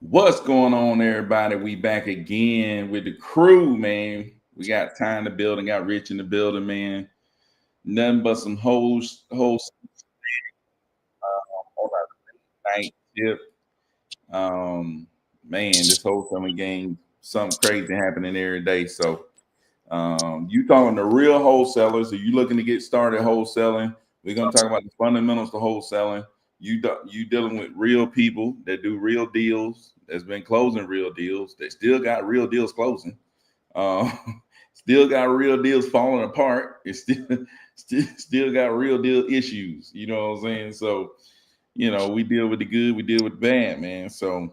What's going on, everybody? We back again with the crew, man. We got time to build and got rich in the building, man. Nothing but some whole on our night tip. Um, man, this whole summer game, something crazy happening every day. So, you talking to real wholesalers? Are you looking to get started wholesaling? We're gonna talk about the fundamentals of wholesaling. You dealing with real people that do real deals, that's been closing real deals, that still got real deals closing, uh, still got real deals falling apart. It's still got real deal issues. You know what I'm saying? So we deal with the good, we deal with the bad, man. So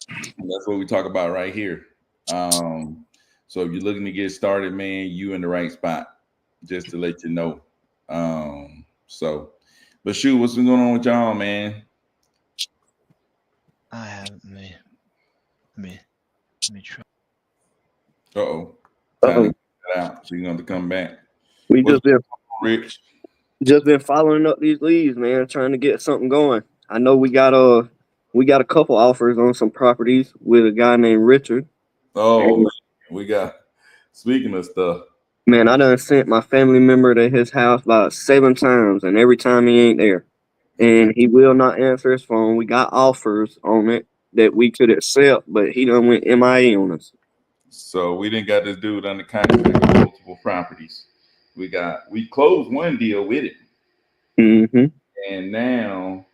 that's what we talk about right here. Um, so if you're looking to get started, man, you in the right spot. Just to let you know. But shoot, what's been going on with y'all, man? I have me let me try. Uh oh, Tyler Uh-oh. got out. She's going to come back. We What's just been going on, Rich? just been following up these leads, man, trying to get something going. I know we got a couple offers on some properties with a guy named Richard. Oh man, And we got. Speaking of stuff, man, I done sent my family member to his house about 7 times, and every time he ain't there. And he will not answer his phone. We got offers on it that we could accept, but he done went MIA on us. so we didn't got this dude under contract with multiple properties. We closed one deal with it, Mm-hmm. and now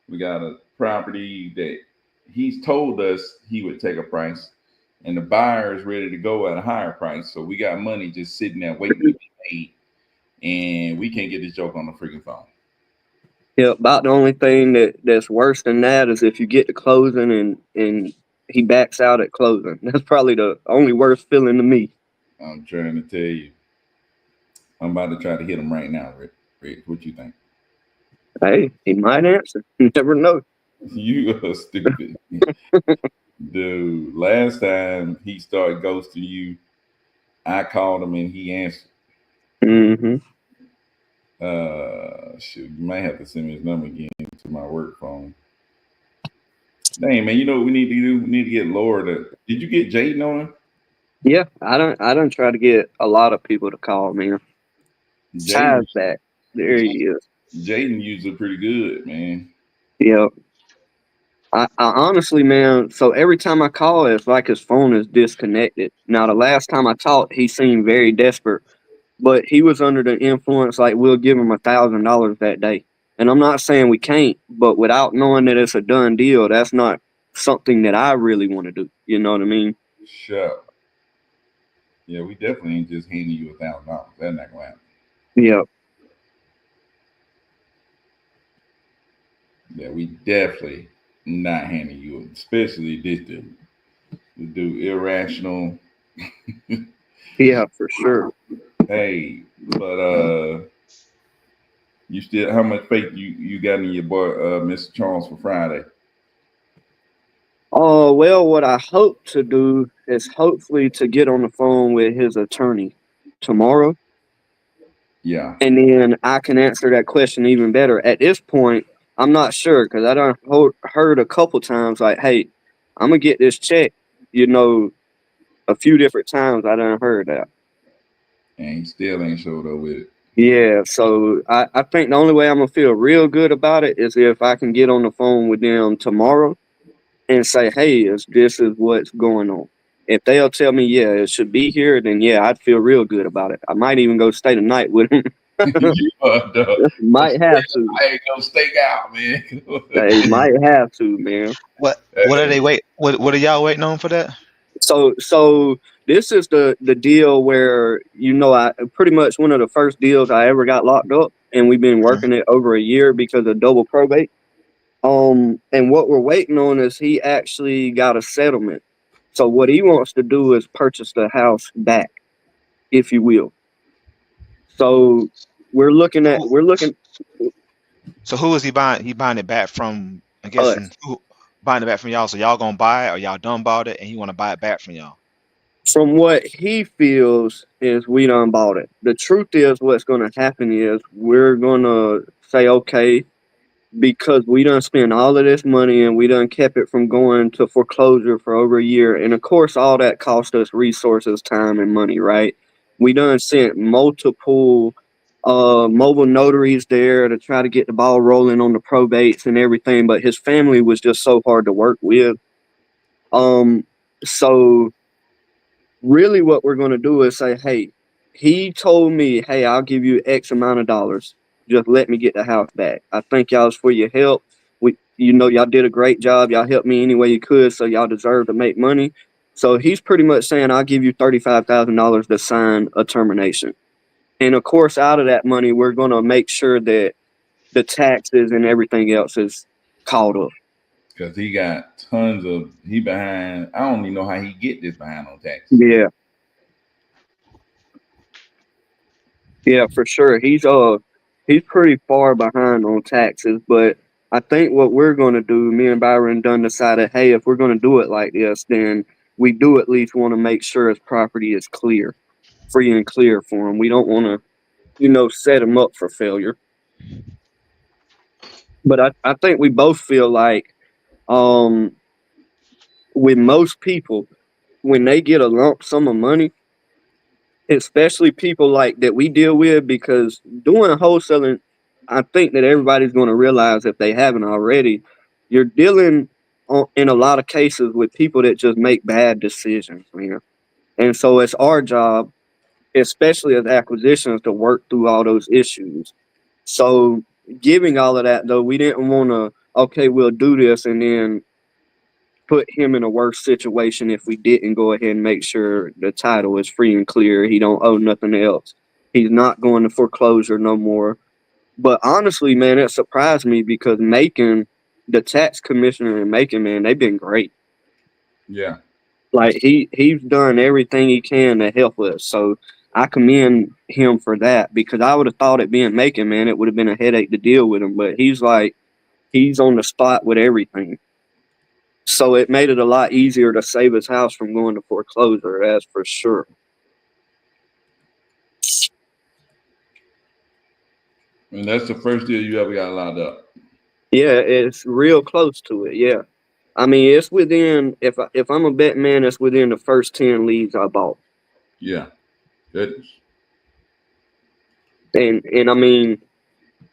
we got a property that he's told us he would take a price, and the buyer is ready to go at a higher price. So we got money just sitting there waiting to be paid, and we can't get this joke on the freaking phone. Yeah, about the only thing that's worse than that is if you get to closing and he backs out at closing. That's probably the only worst feeling to me. I'm trying to tell you, I'm about to try to hit him right now, Rick. Rick, what you think? Hey, he might answer. You never know. You are stupid, dude. Last time he started ghosting you, I called him and he answered. Hmm. Shoot, you might have to send me his number again to my work phone. Dang, man, you know what we need to do? We need to get Laura to. Did you get Jaden on her? Yeah, I don't try to get a lot of people to call me. Jaden, Ty's back. There he is. Jaden usually pretty good, man. Yeah. I honestly, man, so every time I call, it's like his phone is disconnected. Now, the last time I talked, he seemed very desperate, but he was under the influence, like we'll give him $1,000 that day. And I'm not saying we can't, but without knowing that it's a done deal, that's not something that I really want to do. You know what I mean? Sure. Yeah, we definitely ain't just handing you $1,000. That's not gonna happen. Yeah. Yeah, we definitely not handing you, especially this dude. The dude irrational. Yeah, for sure. Hey, but you still how much faith you got in your boy Mr. Charles for Friday? Oh, well, what I hope to do is hopefully to get on the phone with his attorney tomorrow, Yeah. and then I can answer that question even better. At this point, I'm not sure because I done heard a couple times like, "Hey, I'm gonna get this check." You know, a few different times I done heard that. And he still ain't showed up with it. Yeah, so I think the only way I'm gonna feel real good about it is if I can get on the phone with them tomorrow and say, "Hey, this is what's going on." If they'll tell me, yeah, it should be here, then yeah, I'd feel real good about it. I might even go stay the night with them. You are the Might have to. I ain't gonna stake out, man. They might have to, man. What are they wait? What are y'all waiting on for that? So this is the deal where I pretty much one of the first deals I ever got locked up, and we've been Mhm. working it over a year because of double probate. And what we're waiting on is he actually got a settlement. So what he wants to do is purchase the house back, if you will. So Who, we're looking so who is he buying? He buying it back from? I'm us. guessing who buying it back from y'all. So y'all gonna buy it, or y'all done bought it, and he want to buy it back from y'all. From what he feels is we done bought it. The truth is what's gonna happen is we're gonna say, okay, because we done spent all of this money and we done kept it from going to foreclosure for over a year. And of course, all that cost us resources, time, and money, right? We done sent multiple mobile notaries there to try to get the ball rolling on the probates and everything, but his family was just so hard to work with. Um, so really what we're going to do is say, hey, he told me, hey, I'll give you X amount of dollars. Just let me get the house back. I thank y'all for your help. Y'all did a great job. Y'all helped me any way you could, so y'all deserve to make money. So he's pretty much saying, I'll give you $35,000 to sign a termination. And of course, out of that money, we're going to make sure that the taxes and everything else is caught up. Because he got tons of he behind. I don't even know how he get this behind on taxes. Yeah, yeah, for sure. He's pretty far behind on taxes, but I think what we're gonna do, me and Byron done decided, hey, if we're gonna do it like this, then we do at least want to make sure his property is clear, free and clear for him. We don't want to, set him up for failure. But I think we both feel like, um, with most people, when they get a lump sum of money, especially people like that we deal with, because doing wholesaling, I think that everybody's going to realize, if they haven't already, you're dealing in a lot of cases with people that just make bad decisions, man. And so it's our job, especially as acquisitions, to work through all those issues. So giving all of that though, we didn't want to, okay, we'll do this and then put him in a worse situation if we didn't go ahead and make sure the title is free and clear. He don't owe nothing else. He's not going to foreclosure no more. But honestly, man, it surprised me because Macon, the tax commissioner in Macon, man, they've been great. Yeah. Like he's done everything he can to help us. So I commend him for that, because I would have thought it being Macon, man, it would have been a headache to deal with him. But he's on the spot with everything. So it made it a lot easier to save his house from going to foreclosure, that's for sure. And that's the first deal you ever got locked up. Yeah, it's real close to it. Yeah, I mean, it's within. If I'm a bet man, it's within the first 10 leads I bought. Yeah. Goodness. And I mean,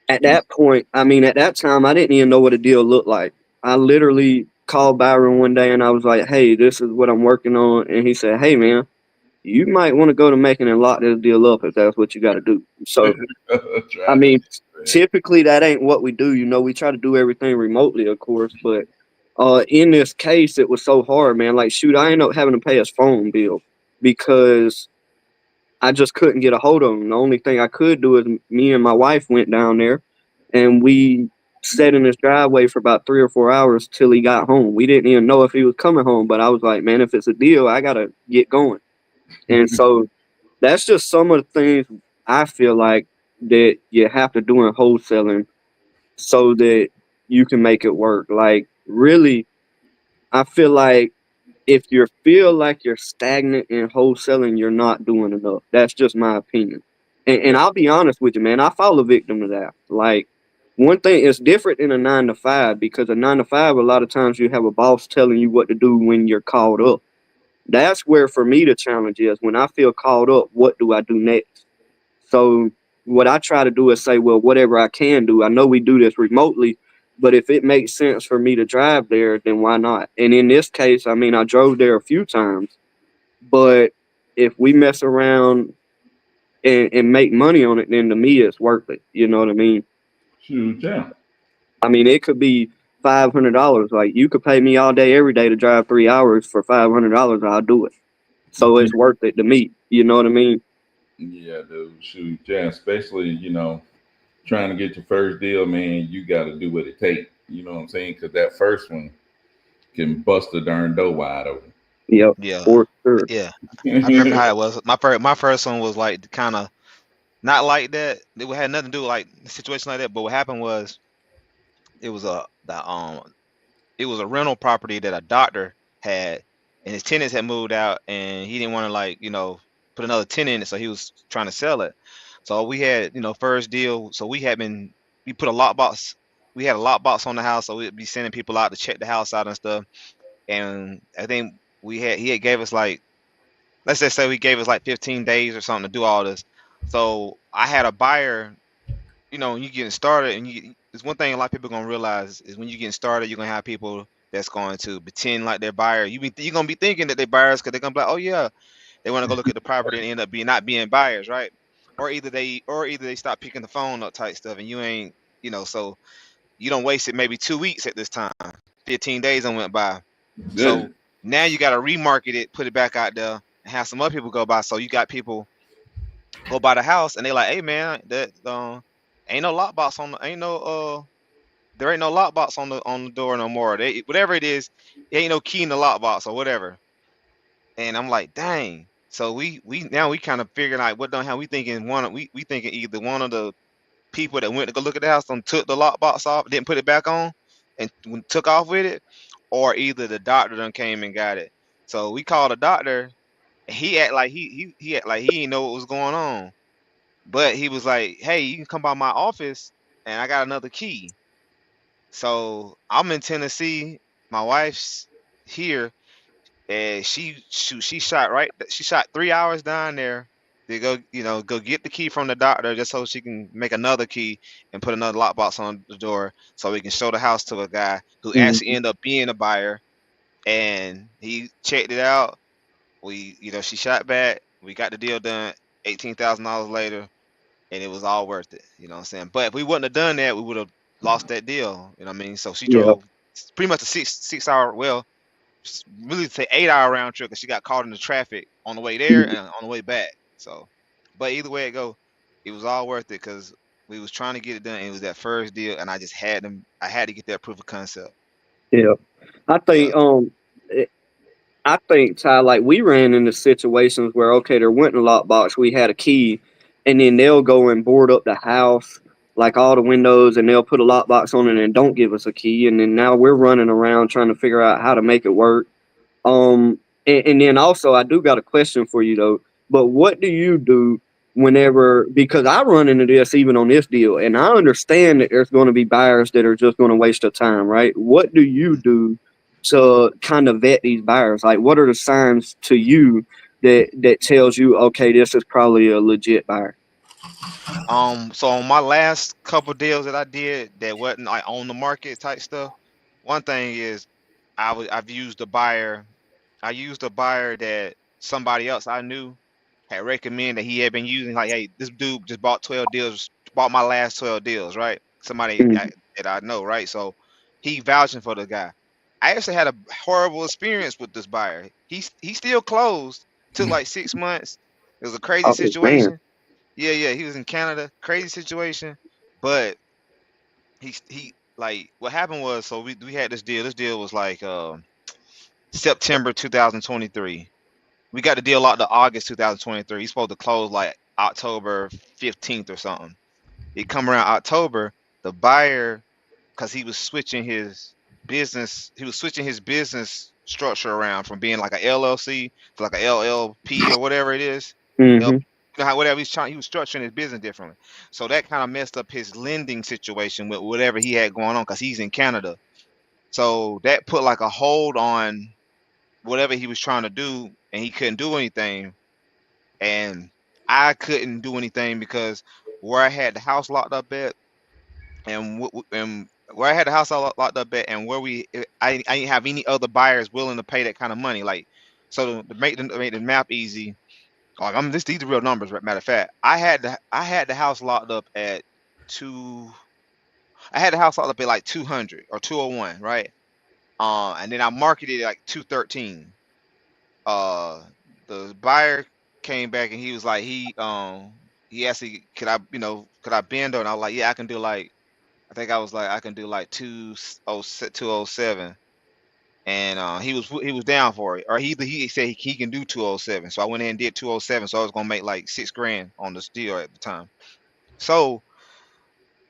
at that point, I mean, at that time, I didn't even know what a deal looked like. I literally called Byron one day and I was like, "Hey, this is what I'm working on," and he said, "Hey, man, you might want to go to Macon and lock this deal up if that's what you got to do." So I Try mean, to typically that ain't what we do. We try to do everything remotely, of course, but in this case, it was so hard, man. Like, shoot, I ended up having to pay his phone bill because I just couldn't get a hold of him. The only thing I could do is me and my wife went down there and we sat in his driveway for about 3 or 4 hours till he got home. We didn't even know if he was coming home, but I was like, man, if it's a deal, I gotta get going. And so that's just some of the things I feel like that you have to do in wholesaling so that you can make it work. Like, really, I feel like if you feel like you're stagnant in wholesaling, you're not doing enough. That's just my opinion. And yeah. I'll be honest with you, man, I fall a victim to that. Like, one thing is different in a 9 to 5, because a 9 to 5, a lot of times you have a boss telling you what to do when you're called up. That's where, for me, the challenge is when I feel called up, what do I do next? So what I try to do is say, well, whatever I can do, I know we do this remotely, but if it makes sense for me to drive there, then why not? And in this case, I mean, I drove there a few times, but if we mess around and make money on it, then to me, it's worth it. You know what I mean? Shoot, yeah. I mean, it could be $500. Like, you could pay me all day, every day to drive 3 hours for $500. I'll do it. So it's worth it to me. You know what I mean? Yeah, dude. Shoot, yeah. Especially, trying to get your first deal, man, you got to do what it takes. You know what I'm saying? Because that first one can bust the darn door wide open. Yep, Yeah, for sure. yeah. I remember how it was. My first one was like kind of not like that. It had nothing to do with like a situation like that. But what happened was it was a rental property that a doctor had, and his tenants had moved out, and he didn't want to like put another tenant in it, so he was trying to sell it. So we had first deal. So we put a lockbox. we had a lockbox on the house, so we'd be sending people out to check the house out and stuff. And I think he had gave us like, let's just say we gave us like 15 days or something to do all this. So I had a buyer. When you getting started, and there's one thing a lot of people gonna realize is when you getting started, you're gonna have people that's going to pretend like they're buyer. You're gonna be thinking that they're buyers because they're gonna be like, oh yeah, they want to go look at the property and end up being not being buyers, right? Or either they stop picking the phone up type stuff, and you ain't, so you don't waste it maybe 2 weeks at this time. 15 days and went by. So Good. now you got to remarket it, put it back out there, and have some other people go by. So you got people go by the house, and they like, hey man, that ain't no lockbox on the, ain't no there ain't no lockbox on the door no more. They whatever it is, it ain't no key in the lockbox or whatever. And I'm like, dang. So we now we kind of figuring out what done how we thinking we thinking either one of the people that went to go look at the house done took the lockbox off, didn't put it back on, and took off with it, or either the doctor done came and got it. So we called the doctor. He act like he act like he didn't know what was going on, but he was like, "Hey, you can come by my office, and I got another key." So I'm in Tennessee. My wife's here, and she shot right. She shot 3 hours down there to go get the key from the doctor just so she can make another key and put another lockbox on the door so we can show the house to a guy who actually Mhm. ended up being a buyer. And he checked it out. She shot back. We got the deal done. $18,000 later, and it was all worth it. You know what I'm saying? But if we wouldn't have done that, we would have lost that deal. You know what I mean? So she Yeah, drove pretty much a 6 hour, well, really say 8 hour round trip because she got caught in the traffic on the way there mhm, and on the way back. So, but either way it go, it was all worth it because we was trying to get it done. And it was that first deal, and I just had them. I had to get that proof of concept. yeah. I Yeah. think I think Ty, like we ran into situations where okay, there wasn't a lockbox, we had a key, and then they'll go and board up the house, like all the windows, and they'll put a lockbox on it and don't give us a key, and then now we're running around trying to figure out how to make it work. And then also I do got a question for you though. But what do you do whenever because I run into this even on this deal, and I understand that there's going to be buyers that are just going to waste their time, right? What do you do to kind of vet these buyers? Like, what are the signs to you that tells you okay, this is probably a legit buyer? So on my last couple deals that I did that wasn't like on the market type stuff, one thing is I've used a buyer. I used a buyer that somebody else I knew had recommended he had been using. Like, hey, this dude just bought 12 deals, bought my last 12 deals, right? Somebody Mm-hmm. that I know, right? So he vouching for the guy. I actually had a horrible experience with this buyer. He still closed. Took like 6 months. It was a crazy Oh man. situation. Yeah, yeah, he was in Canada. Crazy situation. But he like what happened was so we had this deal. This deal was like September 2023. We got the deal out to August 2023. He's supposed to close like October 15th or something. It come around October, the buyer, because he was switching his business structure around from being like a LLC to like a LLP or whatever it is. L, Mm-hmm. whatever he was structuring his business differently. So that kind of messed up his lending situation with whatever he had going on because he's in Canada. So that put like a hold on whatever he was trying to do, and he couldn't do anything. And I couldn't do anything because where I had the house locked up at, and where I had the house all locked up at, and where I didn't have any other buyers willing to pay that kind of money. Like, so to make the map easy, like these are real numbers. Matter of fact, I had the house locked up at two. I had the house locked up at like 200 or 201, right? And then I marketed it like 213. uh the buyer came back and he was like he asked me could I bend on. I was like, yeah, I can do like, I think I was like, I can do like 207. And he was down for it, or he said he can do 207. So I went in and did 207, so I was gonna make like 6 grand on the deal at the time. So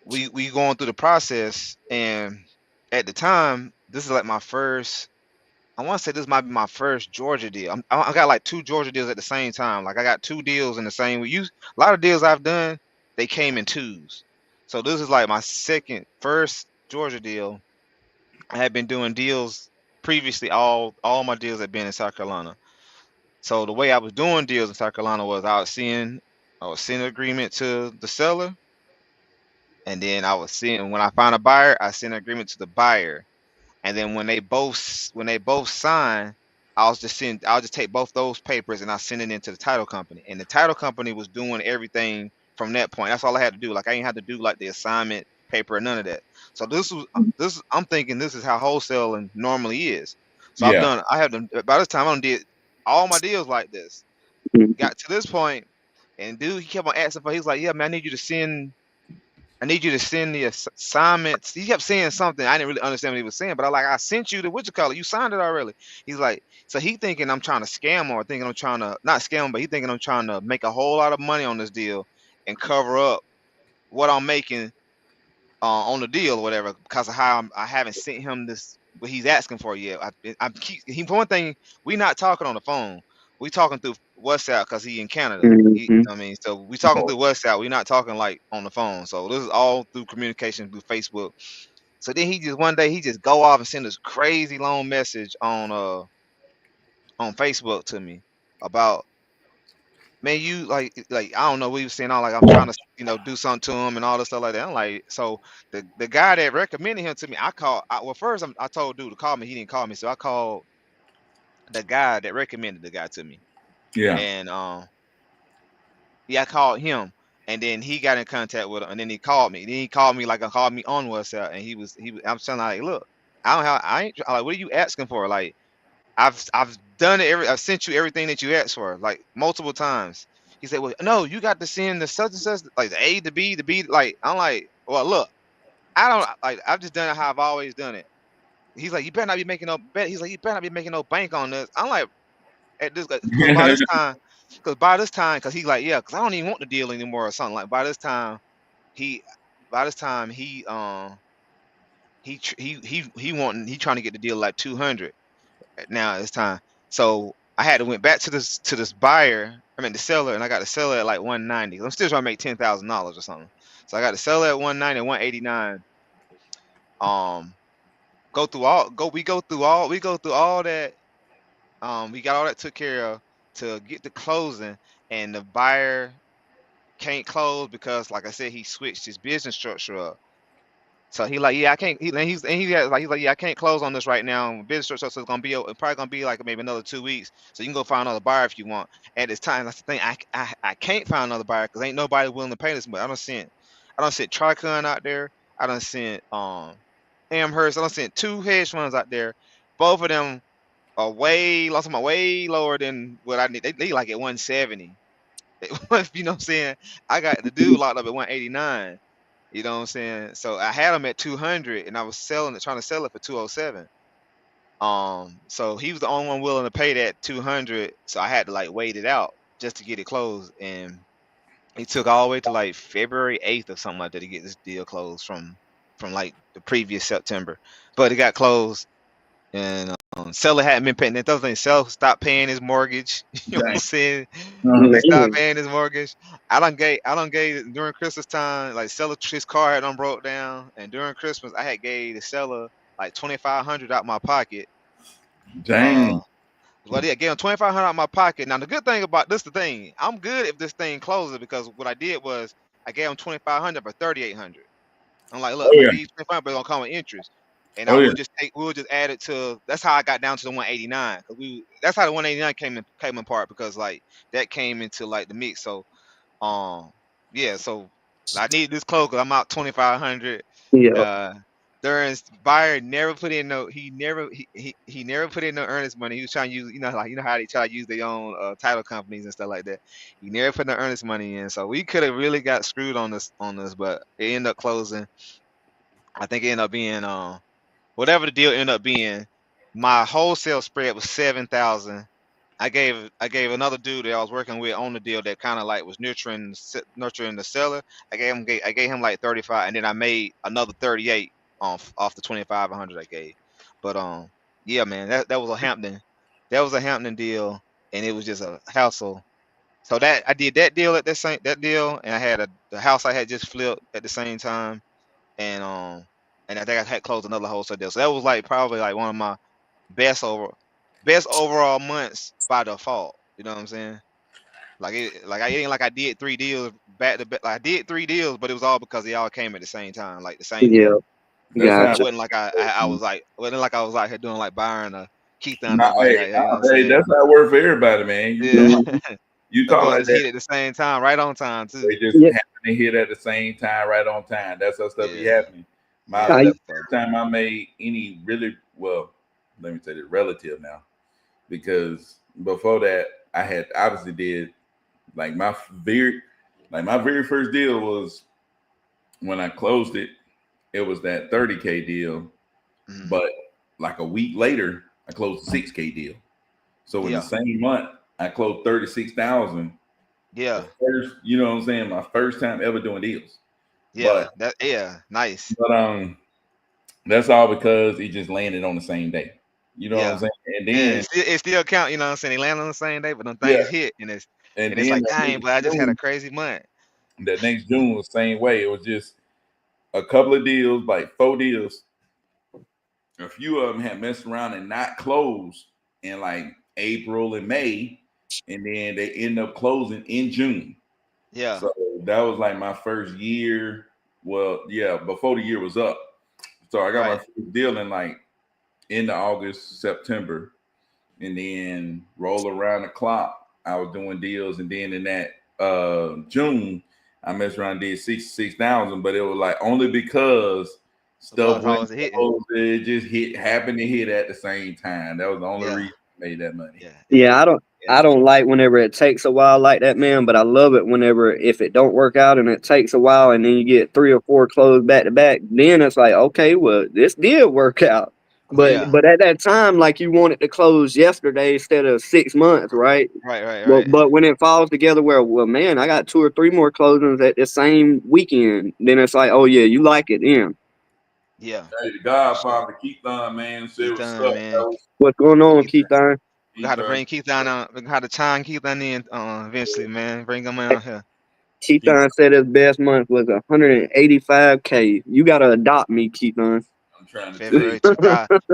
we going through the process, and at the time this is like my first, I want to say this might be my first Georgia deal. I got like two Georgia deals at the same time. Like I got two deals in the same week. A lot of deals I've done, they came in twos. So this is like my first. Georgia deal, I had been doing deals previously. All my deals had been in South Carolina. So the way I was doing deals in South Carolina was I was sending agreement to the seller, and then I was seeing when I find a buyer, I send an agreement to the buyer. And then when they both sign, I'll just take both those papers and I send it into the title company. And the title company was doing everything from that point. That's all I had to do. Like I ain't had to do like the assignment paper or none of that. So I'm thinking this is how wholesaling normally is. So Yeah. I have done by this time I done did all my deals like this. Mhm. Got to this point, and dude, he kept on asking for. He's like, "Yeah, man, I need you to send the assignments." He kept saying something. I didn't really understand what he was saying, but I sent you the what you call it. You signed it already. He's like, so he thinking I'm trying to scam him or thinking I'm trying to not scam him, but he thinking I'm trying to make a whole lot of money on this deal and cover up what I'm making on the deal or whatever because of how I haven't sent him this what he's asking for yet. For one thing, we not talking on the phone. We talking through WhatsApp because he in Canada. Mhm. I mean, so we talking through WhatsApp. We not talking like on the phone. So this is all through communication through Facebook. So then he just one day he just go off and send this crazy long message on Facebook to me about, man, you like I don't know what he was saying. All like I'm trying to do something to him and all this stuff like that. I'm like, so the guy that recommended him to me, well first I told dude to call me. He didn't call me, so I called the guy that recommended the guy to me, Yeah. and yeah, I called him, and then he got in contact with him, and then he called me. Then he called me like called me on WhatsApp, and he was. I'm saying like, look, I ain't like, what are you asking for? Like I've done it. I've sent you everything that you asked for, like multiple times. He said, "Well, no, you got to send the such and such, like the A, the B, the B." Like I'm like, "Well, look, I don't like. I've just done it how I've always done it." He's like, "You better not be making no bet." He's like, "You better not be making no bank on this." I'm like, at this, because by this time, because he's like, "Yeah, because I don't even want the deal anymore," or something like. He, by this time, he trying to get the deal like 200. Now it's time. So I had to went back to this buyer. I mean the seller, and I got the seller at like 190. I'm still trying to make $10,000 or something. So I got the seller at 190, 189. Um, we go through all that. We got all that took care of to get the closing, and the buyer can't close because, like I said, he switched his business structure up. So he like, yeah, I can't. He's like, yeah, I can't close on this right now. Business structure, so it's probably gonna be like maybe another 2 weeks. So you can go find another buyer if you want. At this time, that's the thing. I can't find another buyer because ain't nobody willing to pay this much. I don't sent Tricon out there. I don't sent Amherst. I don't sent two hedge funds out there. Both of them are way lower than what I need. They like at 170. You know what I'm saying? I got the dude locked up at 189. You know what I'm saying? So I had him at 200 and I was trying to sell it for 207. So he was the only one willing to pay that 200. So I had to like wait it out just to get it closed. And it took all the way to like February 8th or something like that to get this deal closed from like the previous September. But it got closed, and seller hadn't been paying. That other thing, seller stopped paying his mortgage. You know what I'm Dang. saying? He Uh-huh. stopped Man. paying his mortgage. I don't gave during Christmas time. Like seller, his car had broke down, and during Christmas, I had gave the seller like 2,500 out my pocket. Uh, Dang. but yeah, gave him 2,500 out my pocket. Now the good thing about this, the thing, I'm good if this thing closes because what I did was I gave him 2,500 for 3,800. I'm like, look, Oh I'm gonna yeah. give you 25, but it's gonna come with interest. And Oh yeah. we'll just add it to. That's how I got down to the 189. That's how the 189 came in part because like that came into like the mix. So um yeah, so I need this close because I'm out 2,500. Yeah. Uh Duran's buyer never put in no he never put in no earnest money. He was trying to use, like how they try to use their own title companies and stuff like that. He never put no earnest money in. So we could have really got screwed on this, but it ended up closing. I think it ended up being whatever the deal ended up being. My wholesale spread was 7,000. I gave another dude that I was working with on the deal that kind of like was nurturing the seller. I gave him like 35, and then I made another 38 off the 2,500 I gave. But yeah, man, that was a Hampton deal, and it was just a hassle. So that I did that deal at that deal, and I had the house I had just flipped at the same time, and and I think I had closed another wholesale deal. So that was like probably like one of my best over best overall months by default. You know what I'm saying? It ain't like I did 3 deals back to back. Like I did 3 deals, but it was all because they all came at the same time, like the same Yeah, month. That's how. It gotcha. wasn't like I was like wasn't like I was out here doing like Byron or Keith or Nah, nobody hey, out there. You know what I'm hey, saying? that's how it works for everybody, man. Yeah. Mhm. You Them talk boys like just that. hit at the same time, right on time too. They just Yeah, happen to hit at the same time, right on time. That's how stuff be Yeah. happening. Yeah. The I, So first time I made any really well, let me say it relative now, because before that I had obviously did like very my very first deal was when I closed it. It was that 30K deal, mhm. but like a week later I closed a 6K deal. So in the Yeah. same month I closed 36,000. The Yeah. first, you know what I'm saying, my first time ever doing deals. Yeah. But That yeah. Nice. but that's all because it just landed on the same day. You know what I'm Yeah. saying? And Yeah. then It still count, you know what I'm saying? They land on the same day, but them yeah, things hit and and it's then like, dang, but I just had a crazy month. that next June was the same way. It was just a couple of deals, like 4 deals. A few of them had messed around and not closed in like April and May, and then they end up closing in June. Yeah. So that was like my first year. Well, yeah, before the year was up. So I got my Right. first deal in like into August, September, and then roll around the clock. I was doing deals, and then in that June, I messed around and did 66,000, but it was like only because The boss stuff went always hitting. closed. It just happened to hit at the same time. That was the only Yeah. reason I made that money. Yeah. yeah, Yeah. I don't like whenever it takes a while like that, man. But I love it whenever if it don't work out and it takes a while, and then you get 3 or 4 closed back to back. Then it's like, okay, well, this did work out. But Yeah. but at that time, like you want it to close yesterday instead of 6 months, right? Right, right, But right. but when it falls together, where well, man, I got 2 or 3 more closings at the same weekend. Then it's like, oh yeah, you like it, then. Yeah. Hey, the For sure. Godfather, Keith Dunn, man, said Keith what's Dunn, up, man. bro. What's going on, Keith Keith? Iron? We got Keith to Dunn, bring Keith down on. We got to chime Keith down in eventually, man. Bring him out here. Keith Keaton said his best month was 185K. You gotta adopt me, Keaton. I'm trying to tell you,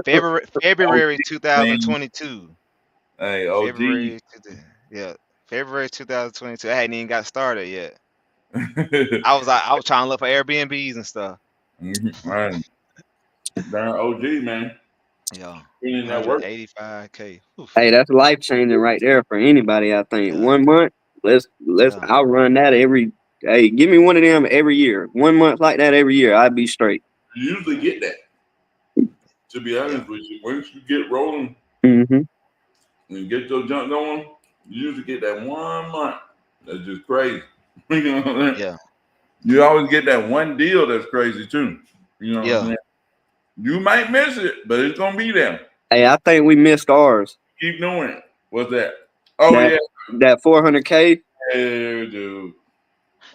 February 2000, February OG, man. 2022. Hey, OG. February yeah, February 2022. I hadn't even got started yet. I was trying to look for Airbnbs and stuff. Man, darn OG, man. Yeah. Put in that work. 185K. Hey, Oof. that's life changing right there for anybody. I think Yeah. 1 month. Let's. Yeah. I'll run that every. Hey, give me one of them every year. 1 month like that every year. I'd be straight. You usually get that. To be Yeah. honest with you, once you get rolling Hmm. and get your junk going, you usually get that 1 month. That's just crazy. You know what I'm saying? Yeah. You always get that one deal that's crazy too. You know what I'm Yeah. saying? You might miss it, but it's gonna be there. Hey, I think we missed ours. Keep doing it. What's that? Oh That yeah, that 400K. yeah, dude.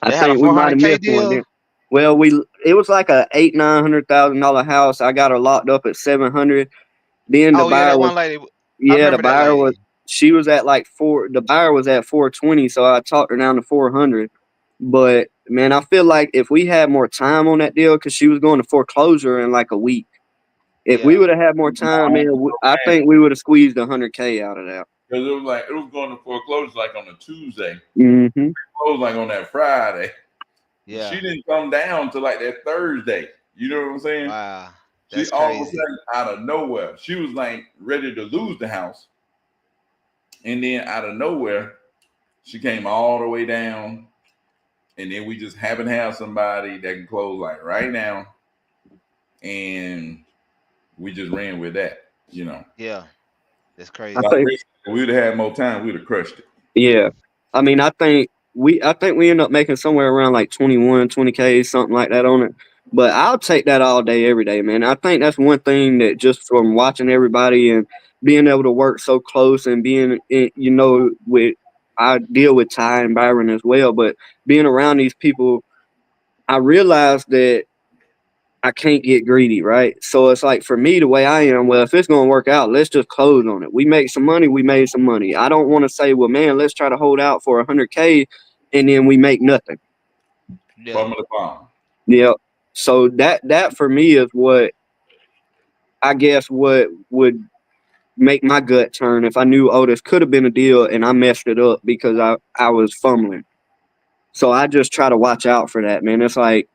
I They had a think we might have 400K missed one deal. then. Well, it was like a $800,000-$900,000 house. I got her locked up at 700. Then the Oh yeah, buyer that was one lady. I Yeah, the remember that buyer was lady. she was at like four. The buyer was at 420, so I talked her down to 400. But man, I feel like if we had more time on that deal, because she was going to foreclosure in like a week. If we Yeah. would have had more time, man, I think we would have squeezed 100K out of that. Because it was going to foreclosure like on a Tuesday, Hmm. closed like on that Friday. She Yeah. didn't come down to like that Thursday. You know what I'm saying? Wow. She That's all of a crazy. sudden out of nowhere, she was like ready to lose the house, and then out of nowhere, she came all the way down, and then we just happen to have somebody that can close like right now, and we just ran with that. You know, Yeah. That's I crazy. like think, if we'd have had more time, we'd have crushed it. yeah. I mean, I think we end up making somewhere around like 20K, something like that on it. But I'll take that all day, every day, man. I think that's one thing that just from watching everybody and being able to work so close and being, with I deal with Ty and Byron as well, but being around these people, I realized that I can't get greedy, right? So it's like for me, the way I am, well, if it's gonna work out, let's just close on it. We make some money, we made some money. I don't want to say, well, man, let's try to hold out for 100K and then we make nothing. Yeah. Bum of the bomb. Yeah. So that for me is what I guess what would make my gut turn if I knew, oh, this could have been a deal and I messed it up because I was fumbling. So I just try to watch out for that, man. It's like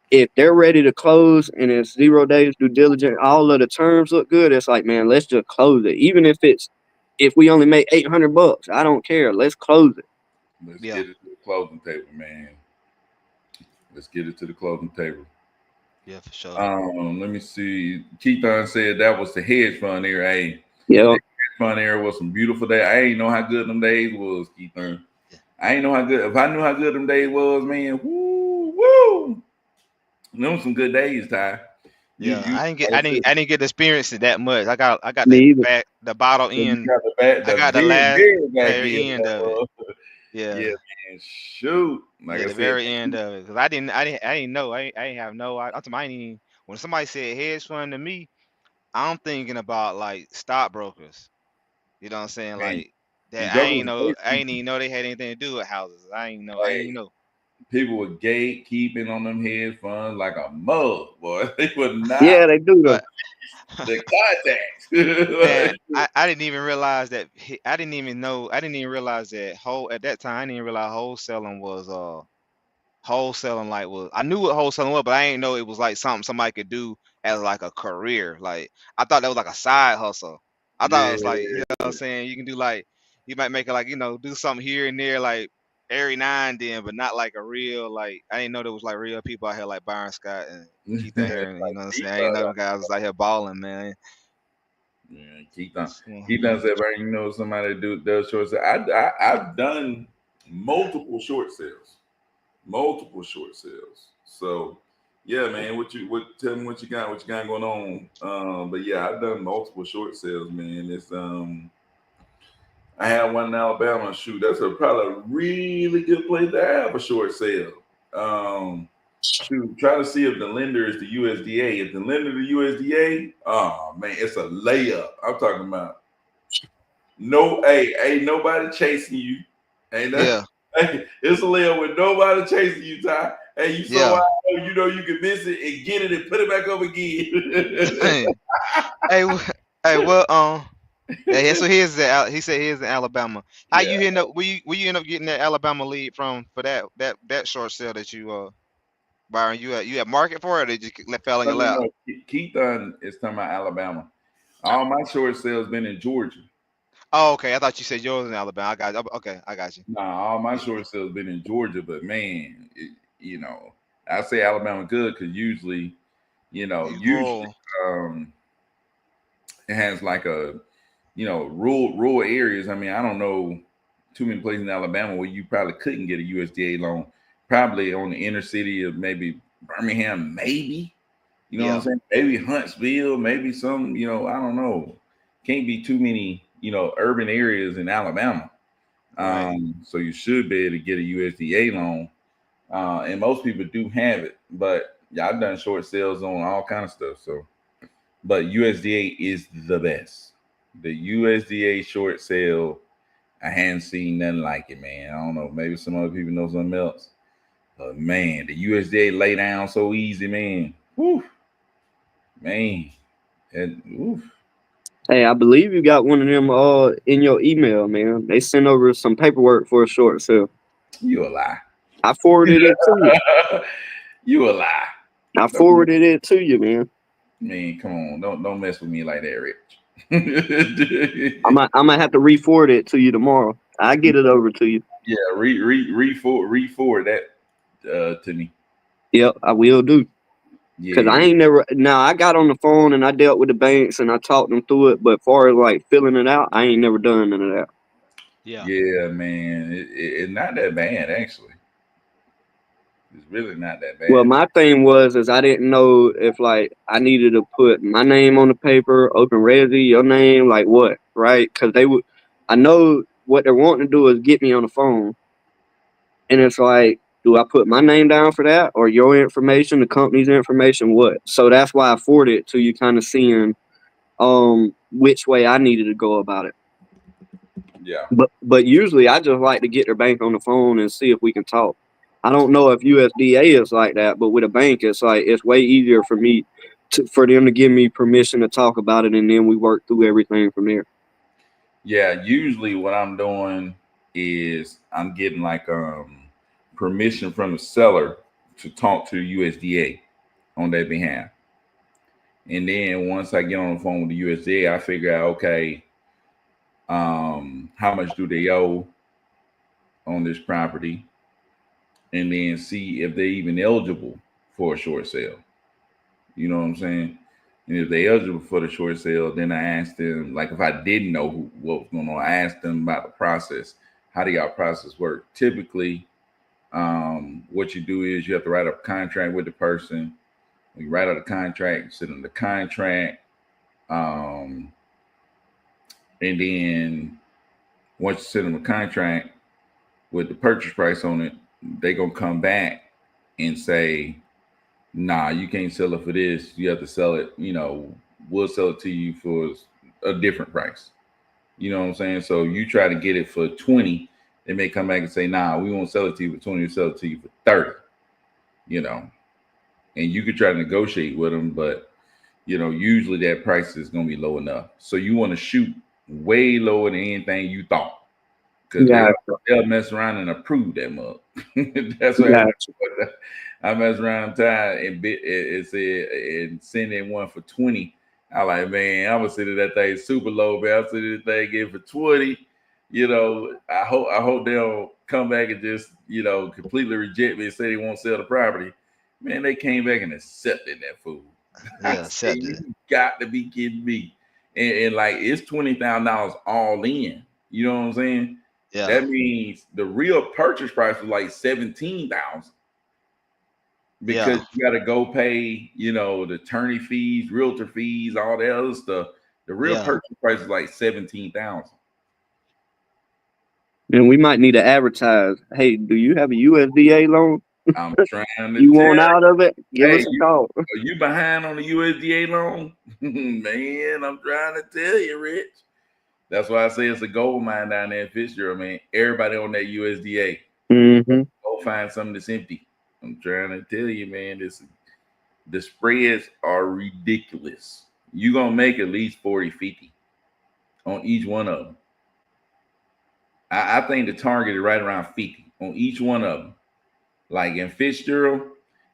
if they're ready to close and it's 0 days due diligence, all of the terms look good. It's like, man, let's just close it. Even if we only make $800, I don't care. Let's close it. Let's Yeah, get it to the closing table, man. Let's get it to the closing table. yeah, for sure. Let me see. Keithon said that was the hedge fund era. Hey, the Yeah. hedge fund era was some beautiful days. I ain't know how good them days was, Keithon. Yeah, I ain't know how good. If I knew how good them days was, man, woo, woo. Them some good days, Ty. yeah. You, like I said, I didn't get to experience it that much. I got Me either. the bottle so you end. got the back, I the got the very, last very back very end. end of it. Yeah, Yeah, man. Shoot, like yeah, I the said, very end of it. Because I didn't know. I didn't have no. I'm talking, I didn't even, when somebody said hedge fund to me, I'm thinking about like stockbrokers. You know what I'm saying? man, Like that. and jokers, I ain't even know they had anything to do with houses. I ain't hey, even know. people were gatekeeping on them hedge funds like a mug, boy. They would not Yeah, they do though. But the contacts. man, I didn't even realize that. I didn't even know. I didn't even realize that whole at that time. I didn't even realize wholesaling was wholesaling like was, I knew what wholesaling was, but I didn't know it was like something somebody could do as like a career. Like I thought that was like a side hustle. I thought it was like, you know what I'm Yeah, saying, you can do like, you might make it like, do something here and there like every now and then, but not like a real, like I didn't know there was like real people out here like Byron Scott and Keith out here, and you know what I'm saying. I didn't know them guys was out here balling, man. yeah, keep on. So, Keep on saying, right? You know, somebody does short sales. I've done multiple short sales, multiple short sales. So, yeah, man, tell me what you got going on. But yeah, I've done multiple short sales, man. I had one in Alabama. Shoot, that's probably a really good place to have a short sale. Shoot, try to see if the lender is the USDA. If the lender the USDA, oh man, it's a layup. I'm talking about no, hey, ain't nobody chasing you. Ain't that, yeah, hey, it's a layup with nobody chasing you, Ty. Hey, you so yeah. out, you know you can miss it and get it and put it back up again. Hey, hey, well, yeah, so here's he said here's in Alabama. How Yeah. you end up? Where you end up getting that Alabama lead from for that short sale that you Byron? You had market for it, or did you fell in No, your no, lap? no. Keith is talking about Alabama. All my short sales been in Georgia. Oh, okay. I thought you said yours in Alabama. I got you. Okay, I got you. Nah, all my short sales been in Georgia, but man, you know, I say Alabama good because You usually roll. um, it has like a rural areas. I mean, I don't know too many places in Alabama where you probably couldn't get a USDA loan. Probably on the inner city of maybe Birmingham, maybe. You know what I'm Yeah, saying? Maybe Huntsville, maybe some, I don't know. Can't be too many, urban areas in Alabama. right. So you should be able to get a USDA loan. And most people do have it, but yeah, I've done short sales on all kind of stuff. So, but USDA is the best. The USDA short sale, I hadn't seen nothing like it, man. I don't know. Maybe some other people know something else. But man, the USDA lay down so easy, man. Whew, man. And oof, Hey, I believe you got one of them in your email, man. They sent over some paperwork for a short sale. you a lie. I forwarded it to you. You a lie. I Don't- forwarded it to you, man. Man, come on. Don't mess with me like that, Rich. I'm gonna have to re-forward it to you tomorrow. I get it over to you. Yeah, re-forward that to me. Yep, I will do. Cause I Yeah, ain't never. Now I got on the phone and I dealt with the banks and I talked them through it. But far as like filling it out, I ain't never done none of that. Yeah, yeah, man. It's not that bad actually. It's really not that Well, bad. my thing was is I didn't know if like I needed to put my name on the paper, open resi, your name, like what, right? Because they would. I know what they're wanting to do is get me on the phone, and it's like, do I put my name down for that or your information, the company's information, what? So that's why I forwarded it to you, kind of seeing which way I needed to go about it. Yeah, But usually I just like to get their bank on the phone and see if we can talk. I don't know if USDA is like that, but with a bank, it's like it's way easier for me for them to give me permission to talk about it, and then we work through everything from there. Yeah, usually what I'm doing is I'm getting like permission from the seller to talk to the USDA on their behalf. And then once I get on the phone with the USDA, I figure out, okay, how much do they owe on this property, and then see if they're even eligible for a short sale. You know what I'm saying? And if they're eligible for the short sale, then I ask them, like if I didn't know what was going on, I asked them about the process. How do y'all process work? Typically, what you do is you have to write up a contract with the person. When you write out a contract, you sit in the contract, um, and then once you sit in the contract with the purchase price on it, they gonna come back and say, nah, you can't sell it for this. You have to sell it, we'll sell it to you for a different price. You know what I'm saying? So you try to get it for 20, they may come back and say, nah, we won't sell it to you for 20, we'll sell it to you for 30, you know. And you could try to negotiate with them, but usually that price is gonna be low enough. So you want to shoot way lower than anything you thought. Because Gotcha. they'll mess around and approve that mug. That's what Gotcha. I mess around time and said and send in one for 20. I like, man, I'm gonna send that thing super low, man. I'm sending this thing in for 20. I hope they don't come back and just completely reject me and say they won't sell the property. Man, they came back and accepted that food. I Yeah, said, accepted. you got to be kidding me. And like it's $20,000 all in. You know what I'm saying? Yeah, That means the real purchase price was like 17,000 because yeah, you got to go pay, the attorney fees, realtor fees, all that other stuff. The real yeah. purchase price is like 17,000. And we might need to advertise. Hey, do you have a USDA loan? I'm trying to You tell want out of it? Give hey, us a call. are you behind on the USDA loan? Man, I'm trying to tell you, Rich. That's why I say it's a gold mine down there in Fitzgerald, man. Everybody on that USDA. Mm-hmm. Go find something that's empty. I'm trying to tell you, man, the spreads are ridiculous. You're gonna make at least 40, 50 on each one of them. I think the target is right around 50 on each one of them. Like in Fitzgerald,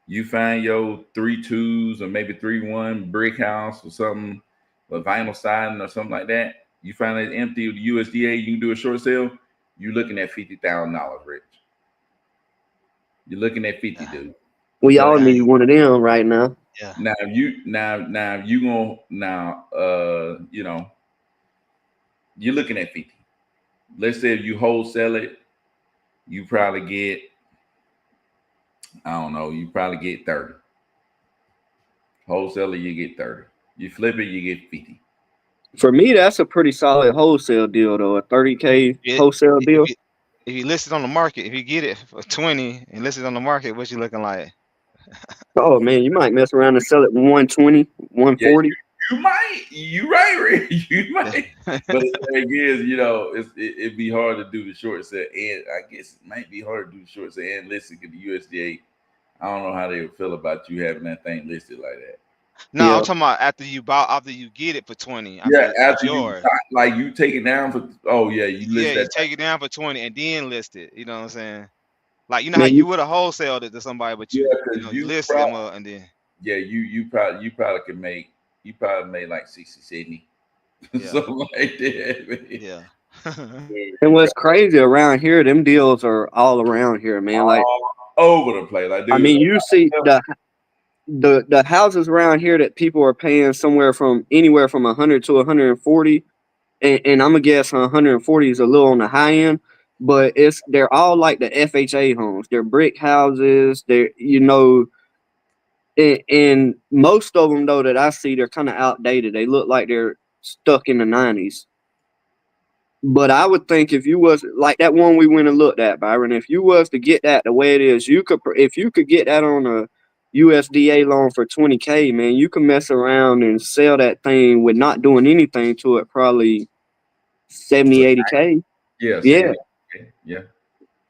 you find your 3.2s or maybe 3.1 brick house or something, with vinyl siding or something like that. You find it empty with the USDA, you can do a short sale. You're looking at $50,000, Rich. You're looking at 50, dude. We But all need Dang. one of them right now. Yeah. now you gonna now you're looking at 50. Let's say if you wholesale it, you probably get, I don't know, you probably get 30. Wholesaler, you get 30. You flip it, you get 50. For me, that's a pretty solid wholesale deal, though. A 30K It, wholesale if deal. you list it on the market, if you get it for 20 and list it on the market, what you looking like? Oh man, you might mess around and sell it 120, Yeah, 140. you might. You right, Rick. You Yeah. might. But the thing is, it'd be hard to do the short set, and I guess it might be hard to do the short set and listen to the USDA. I don't know how they would feel about you having that thing listed like that. No, I'm Yeah, talking about after you get it for 20, after Yeah, it's after you yours. like you take it down for, oh yeah, you Yeah, list you that. take it down for 20 and then list it. You know what I'm saying? Like you know how man. you would have wholesaled it to somebody, but Yeah, because you you listed them probably, up and then yeah, you probably could make, you probably made like 60, 70, yeah, something like that. Man. yeah. Yeah, And you what's probably crazy around here, them deals are all around here, man. Like, all over the place. Like, I dude, mean, you see the houses around here that people are paying somewhere from anywhere from 100 to 140, and I'm gonna guess 140 is a little on the high end, but they're all like the FHA homes. They're brick houses. And most of them though that I see, they're kind of outdated. They look like they're stuck in the 90s. But I would think if you was like that one we went and looked at, Byron, if you was to get that the way it is, if you could get that on a USDA loan for 20K, man, you can mess around and sell that thing with not doing anything to it, probably 70, but 80K. yeah, Yeah. 70. Okay, yeah,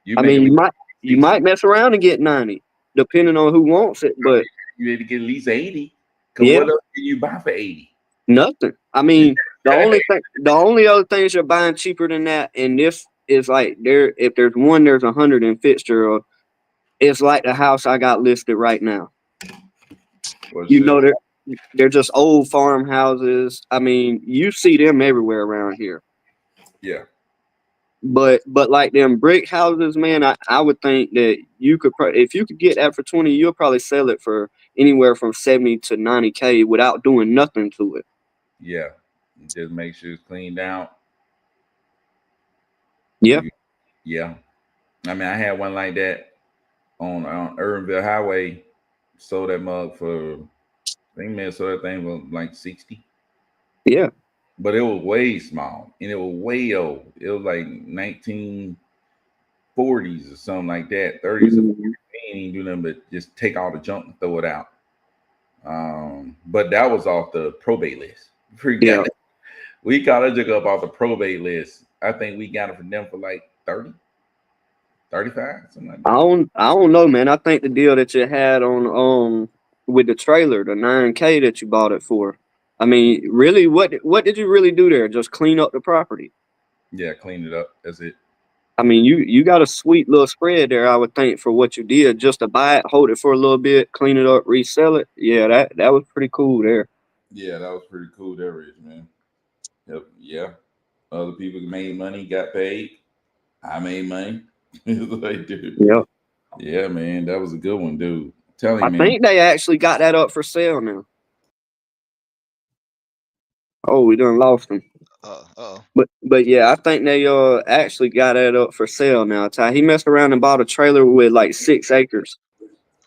you I make mean, at you least might you might mess around and get 90, depending on who wants it. But You need to get at least 80. Because yeah, what else can you buy for 80? nothing. I mean, the only other things you're buying cheaper than that, and this is like there. If there's one, there's 100 in Fitzgerald. It's like the house I got listed right now. What's You it? know, they're just old farmhouses. I mean, you see them everywhere around here. Yeah. But like them brick houses, man, I would think that you could if you could get that for 20, you'll probably sell it for anywhere from 70 to 90K without doing nothing to it. Yeah. Just make sure it's cleaned out. Yeah. Yeah. I mean, I had one like that on Irvinville Highway. Sold that mug for, I think man sold that thing for like 60. Yeah. But it was way small and it was way old. It was like 1940s or something like that, 30s or 40s. They ain't do nothing but just take all the junk and throw it out. But that was off the probate list. Yeah. We got that junk up off the probate list. I think we got it from them for like 30, 35, something like that. I don't know, man. I think the deal that you had on with the trailer, the 9K that you bought it for. I mean, really, what did you really do there? Just clean up the property. Yeah, clean it up. That's it. I mean, you got a sweet little spread there, I would think, for what you did, just to buy it, hold it for a little bit, clean it up, resell it. Yeah, that was pretty cool there. Yeah, that was pretty cool there, Rich, man. Yep, yeah. Other people made money, got paid. I made money. Like, dude. Yeah. Yeah, man, that was a good one, dude. Tell I him, man. think they actually got that up for sale now. Oh, we done lost them. But yeah, I think they actually got that up for sale now. Ty, he messed around and bought a trailer with like 6 acres.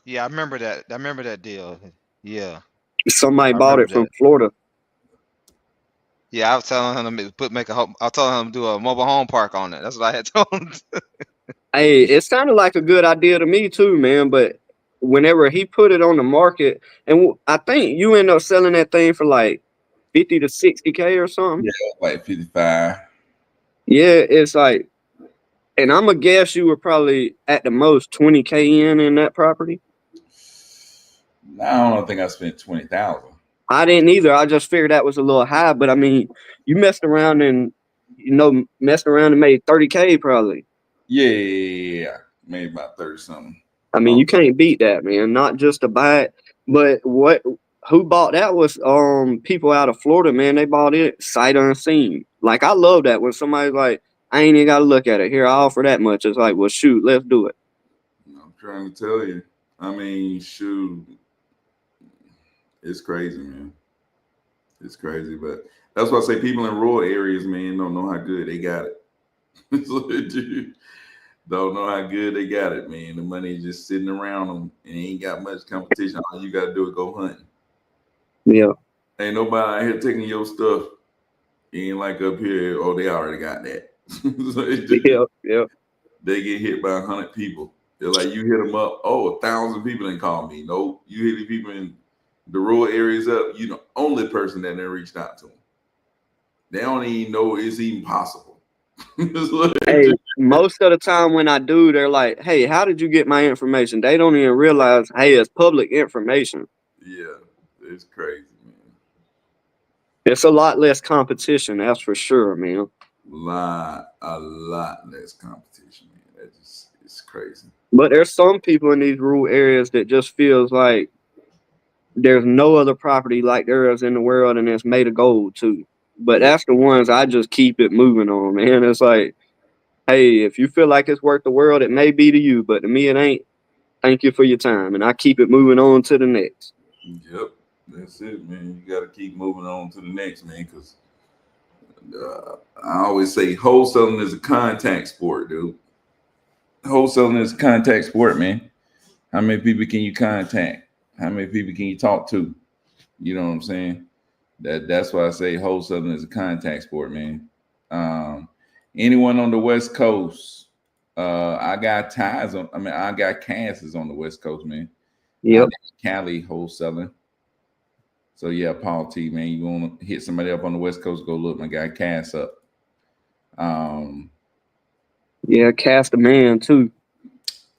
Yeah, I remember that. I remember that deal. Yeah, Somebody I bought remember it from that. Florida. Yeah, I was telling him to I was telling him to do a mobile home park on it. That's what I had told him. Hey, it sounded like a good idea to me too, man. But whenever he put it on the market, and I think you end up selling that thing for like 50 to 60K or something. Yeah, like 55. Yeah, it's like, and I'm gonna guess you were probably at the most 20K in that property. I don't think I spent 20,000. I didn't either. I just figured that was a little high. But I mean, you messed around and made 30K probably. Yeah, maybe about 30 something. I mean, you can't beat that, man. Not just to buy it, but who bought that was people out of Florida, man. They bought it sight unseen. Like I love that when somebody's like, I ain't even gotta look at it. Here, I offer that much. It's like, well shoot, let's do it. I'm trying to tell you. I mean, shoot. It's crazy, man. It's crazy, but that's why I say people in rural areas, man, don't know how good they got it. Don't know how good they got it, man. The money is just sitting around them and ain't got much competition. All you got to do is go hunting. Yeah. Ain't nobody out here taking your stuff. You ain't like up here, oh, they already got that. Yeah. They get hit by 100 people. They're like, you hit them up, oh, 1,000 people didn't call me. Nope, you hit the people in the rural areas up, you the only person that never reached out to them. They don't even know it's even possible. Hey, most of the time when I do, they're like, hey, how did you get my information? They don't even realize, hey, it's public information. Yeah, it's crazy, man. It's a lot less competition, that's for sure, man. A lot less competition, man. It's crazy. But there's some people in these rural areas that just feels like there's no other property like there is in the world, and it's made of gold too. But that's the ones I just keep it moving on, man. It's like, hey, if you feel like it's worth the world, it may be to you, but to me, it ain't. Thank you for your time, and I keep it moving on to the next. Yep, that's it, man. You got to keep moving on to the next, man, because I always say wholesaling is a contact sport, dude. Wholesaling is a contact sport, man. How many people can you contact? How many people can you talk to? You know what I'm saying? That's why I say wholesaling is a contact sport, man. Anyone on the West Coast, I got ties on. I mean, I got Kansas on the West Coast, man. Yep. Cali wholesaling. So yeah, Paul T, man, you want to hit somebody up on the West Coast? Go look my guy Cass up. Yeah, cast a man too.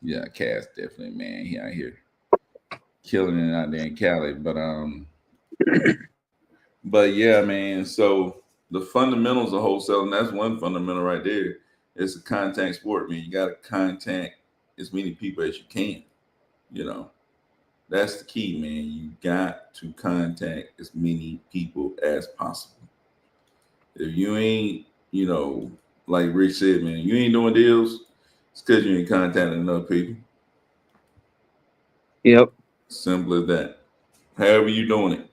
Yeah, Cass definitely, man. He out here killing it out there in Cali. But yeah, man. So the fundamentals of wholesaling, that's one fundamental right there. It's a contact sport, man. You gotta contact as many people as you can. You know, that's the key, man. You got to contact as many people as possible. If you ain't, like Rich said, man, you ain't doing deals, it's because you ain't contacting enough people. Yep. Simple as that. However you doing it,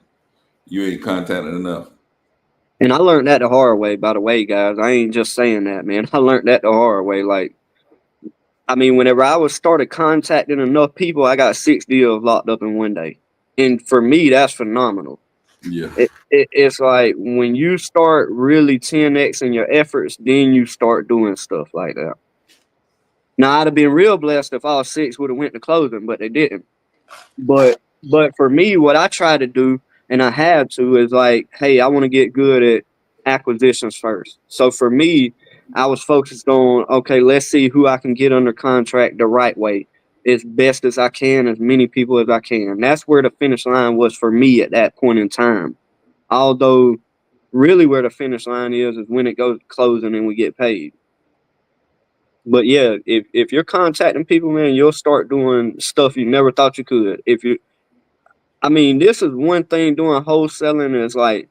you ain't contacting enough. And I learned that the hard way, by the way, guys. I ain't just saying that, man. I learned that the hard way. Like, I mean, whenever I was started contacting enough people, I got 6 deals locked up in one day. And for me, that's phenomenal. Yeah. It's like when you start really 10xing your efforts, then you start doing stuff like that. Now, I'd have been real blessed if all six would have went to closing, but they didn't. But for me, what I try to do, and I had to, is like, hey, I want to get good at acquisitions first. So for me, I was focused on, okay, let's see who I can get under contract the right way, as best as I can, as many people as I can. That's where the finish line was for me at that point in time. Although, really, where the finish line is when it goes to closing and we get paid. But yeah, if you're contacting people, man, you'll start doing stuff you never thought you could. I mean, this is one thing doing wholesaling is like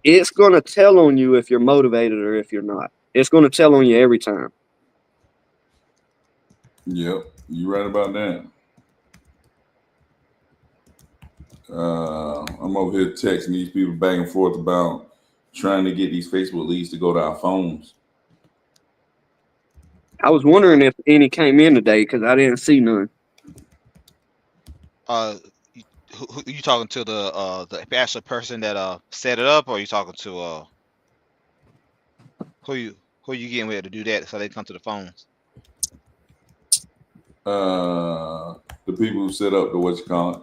it's gonna tell on you if you're motivated or if you're not. It's gonna tell on you every time. Yep. You right about that. I'm over here texting these people back and forth about trying to get these Facebook leads to go to our phones. I was wondering if any came in today because I didn't see none. Uh, you, you talking to the actual person that set it up, or you talking to who you who you getting with to do that so they come to the phones? Uh, the people who set up the what you call it.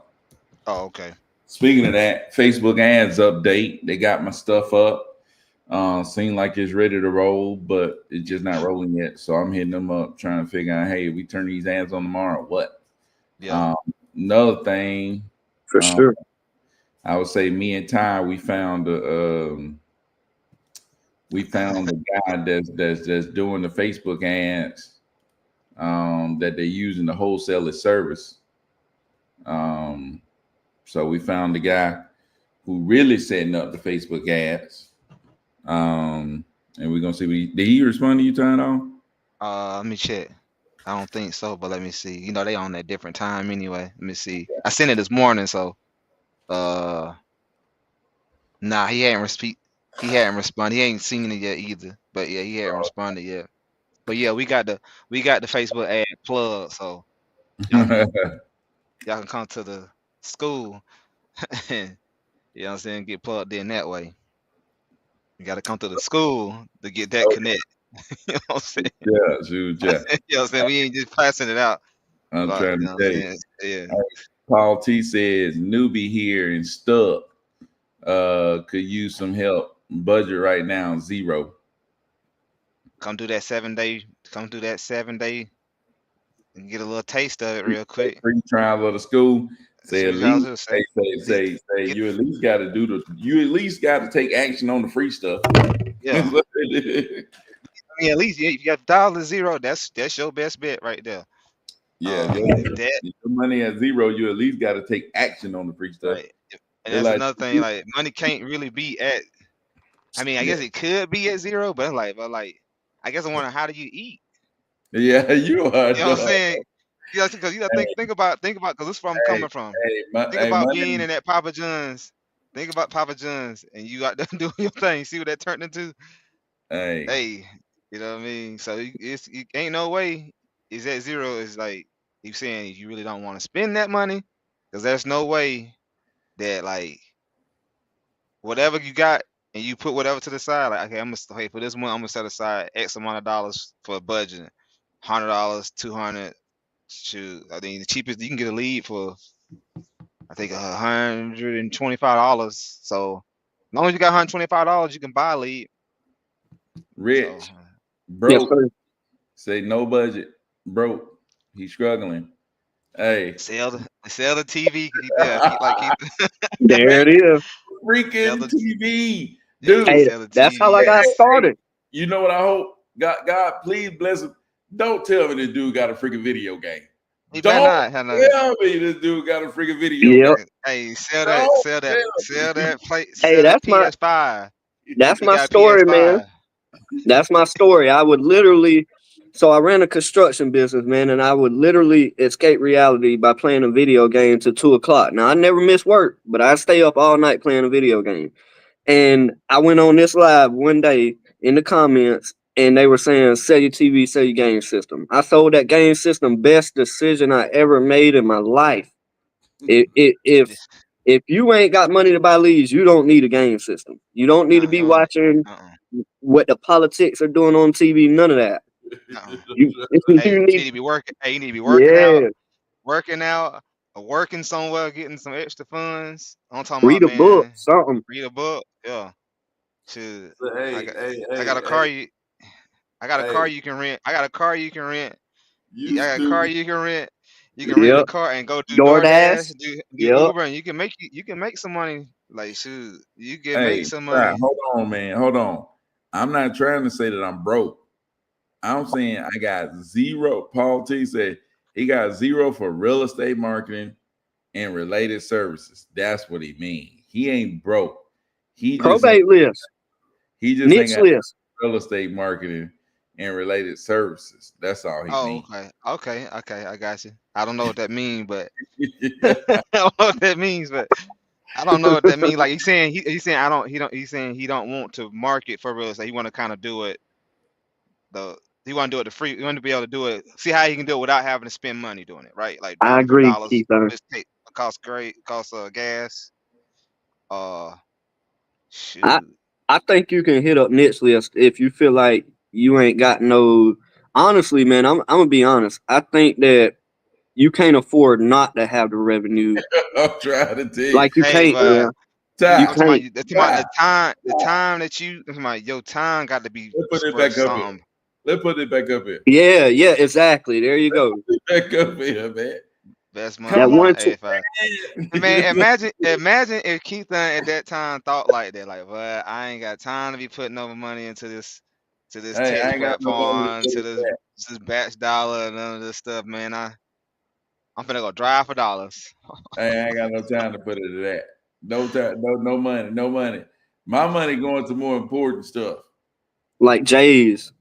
Oh, okay. Speaking of that, Facebook ads update. They got my stuff up. Seem like it's ready to roll, but it's just not rolling yet. So I'm hitting them up, trying to figure out, hey, we turn these ads on tomorrow. What? Yeah. Um, Another thing, For um, sure. I would say me and Ty, we found the guy that's doing the Facebook ads that they use in the wholesaler service. Um, so we found the guy who really setting up the Facebook ads. And we're gonna see what did he respond to you, Ty, at all? Let me check. I don't think so, but let me see. You know they on that different time anyway. Let me see. I sent it this morning, so uh, nah, he hadn't responded. He ain't seen it yet either. But yeah, he hadn't responded yet. But yeah, we got the Facebook ad plug, so y'all can y'all can come to the school and you know what I'm saying, get plugged in that way. You gotta come to the school to get that connect. You know what I'm saying? Yeah, shoot, yeah. You know what I'm saying? We ain't just passing it out. I'm But trying you to know what I'm tell you. saying? Yeah. Paul T says newbie here and stuck. Could use some help. Budget right now, zero. Come do that 7 day, come do that 7 day and get a little taste of it real quick. Free trial of the school. Say at Free trials least will say say get you at least got to you at least got to take action on the free stuff. yeah. I mean at least yeah, if you got $0, that's your best bet right there. Yeah, If that if your money at zero, you at least got to take action on the free stuff. right. And They're that's like, another thing, like money can't really be at I mean, I yeah, guess it could be at zero, but I guess I wonder how do you eat? yeah, you are You know what I'm dog. saying? Yeah, because you gotta Hey, think about because this is where I'm hey, coming from. hey, Think hey, about being money. in that Papa John's. Think about Papa John's, and you got to do your thing. See what that turned into? Hey, Hey, you know what I mean? So it ain't no way is at zero. Is like you saying you really don't want to spend that money because there's no way that like whatever you got and you put whatever to the side. Like okay, hey for this month I'm gonna set aside X amount of dollars for budgeting, $100, 200. Shoot, I think the cheapest you can get a lead for I think $125. So as long as you got $125, you can buy a lead. So rich, Yes, broke. sir. Say no budget, broke. He's struggling. Hey, Sell the TV. Yeah, keep There it is. sell freaking the TV, yeah, dude. Hey, sell the that's how TV. I got Hey, started. you know what I hope? God, please bless him. Don't tell me this dude got a freaking video game. He better Don't not have no. tell me this dude got a freaking video game. Yep. Hey, Don't sell tell that plate, Hey, sell that PS5. that's He my got a story, man. PS5. That's my story. I would literally, so I ran a construction business, man, and I would literally escape reality by playing a video game till 2 o'clock. Now I never miss work, but I stay up all night playing a video game. And I went on this live one day in the comments, and they were saying, "Sell your TV, sell your game system." I sold that game system. Best decision I ever made in my life. If if Just if you ain't got money to buy leads, you don't need a game system. You don't need to nah, be don't. watching Uh-uh. what the politics are doing on TV. None of that. Uh-uh. You Hey, you you need, need to be working. Hey, you need to be yeah. working out, or working somewhere, getting some extra funds. I'm talking about, Read a book, man. something. Read a book. Yeah. Should I hey, got hey, I got hey, a hey, car I got a car hey, you can rent. I got a car you can rent. you I got a car stupid. you can rent. You can rent the Yep. car and go do DoorDash. DoorDash, do Yep. Uber, and you can make some money. Like shoot, you can make Hey, some stop. money. Hold on, man. Hold on. I'm not trying to say that I'm broke. I'm saying I got zero. Paul T said he got zero for real estate marketing and related services. That's what he mean. He ain't broke. He just ain't Probate list. Niche got list. real estate marketing and related services. That's all he Oh, mean. okay, I got you. I don't know what that means, but I don't know what that means, but I don't know what that means. Like he's saying I don't he don't he's saying he don't want to market for real estate. He want to kind of do it the he want to do it the free. He want to be able to do it. See how he can do it without having to spend money doing it, right? Like doing I it for agree, dollars. Keith. Just take cost gas. Uh, I shoot. I think you can hit up niche list if you feel like you ain't got no. Honestly, man, I'm gonna be honest. I think that you can't afford not to have the revenue. I'm trying to tell you. Like you Hey, can't, but man. You I'm Ty, talking about can't. you. That's talking about Ty, the time that you. That's about your time got to be let's put it worth back up here. something. Let's put it back up here. Yeah, yeah, exactly. There you go. Back up here, man. Best money That Come ever. one. Hey, if I man, on. imagine if Keith Dunn at that time thought like that, like, well, I ain't got time to be putting over money into to this Hey, I text ain't got no money to platform, put to it back. this batch dollar, and none of this stuff, man. I'm finna go drive for dollars. Hey, I ain't got no time to put it to that. No time, no money, no money. My money going to more important stuff. Like J's.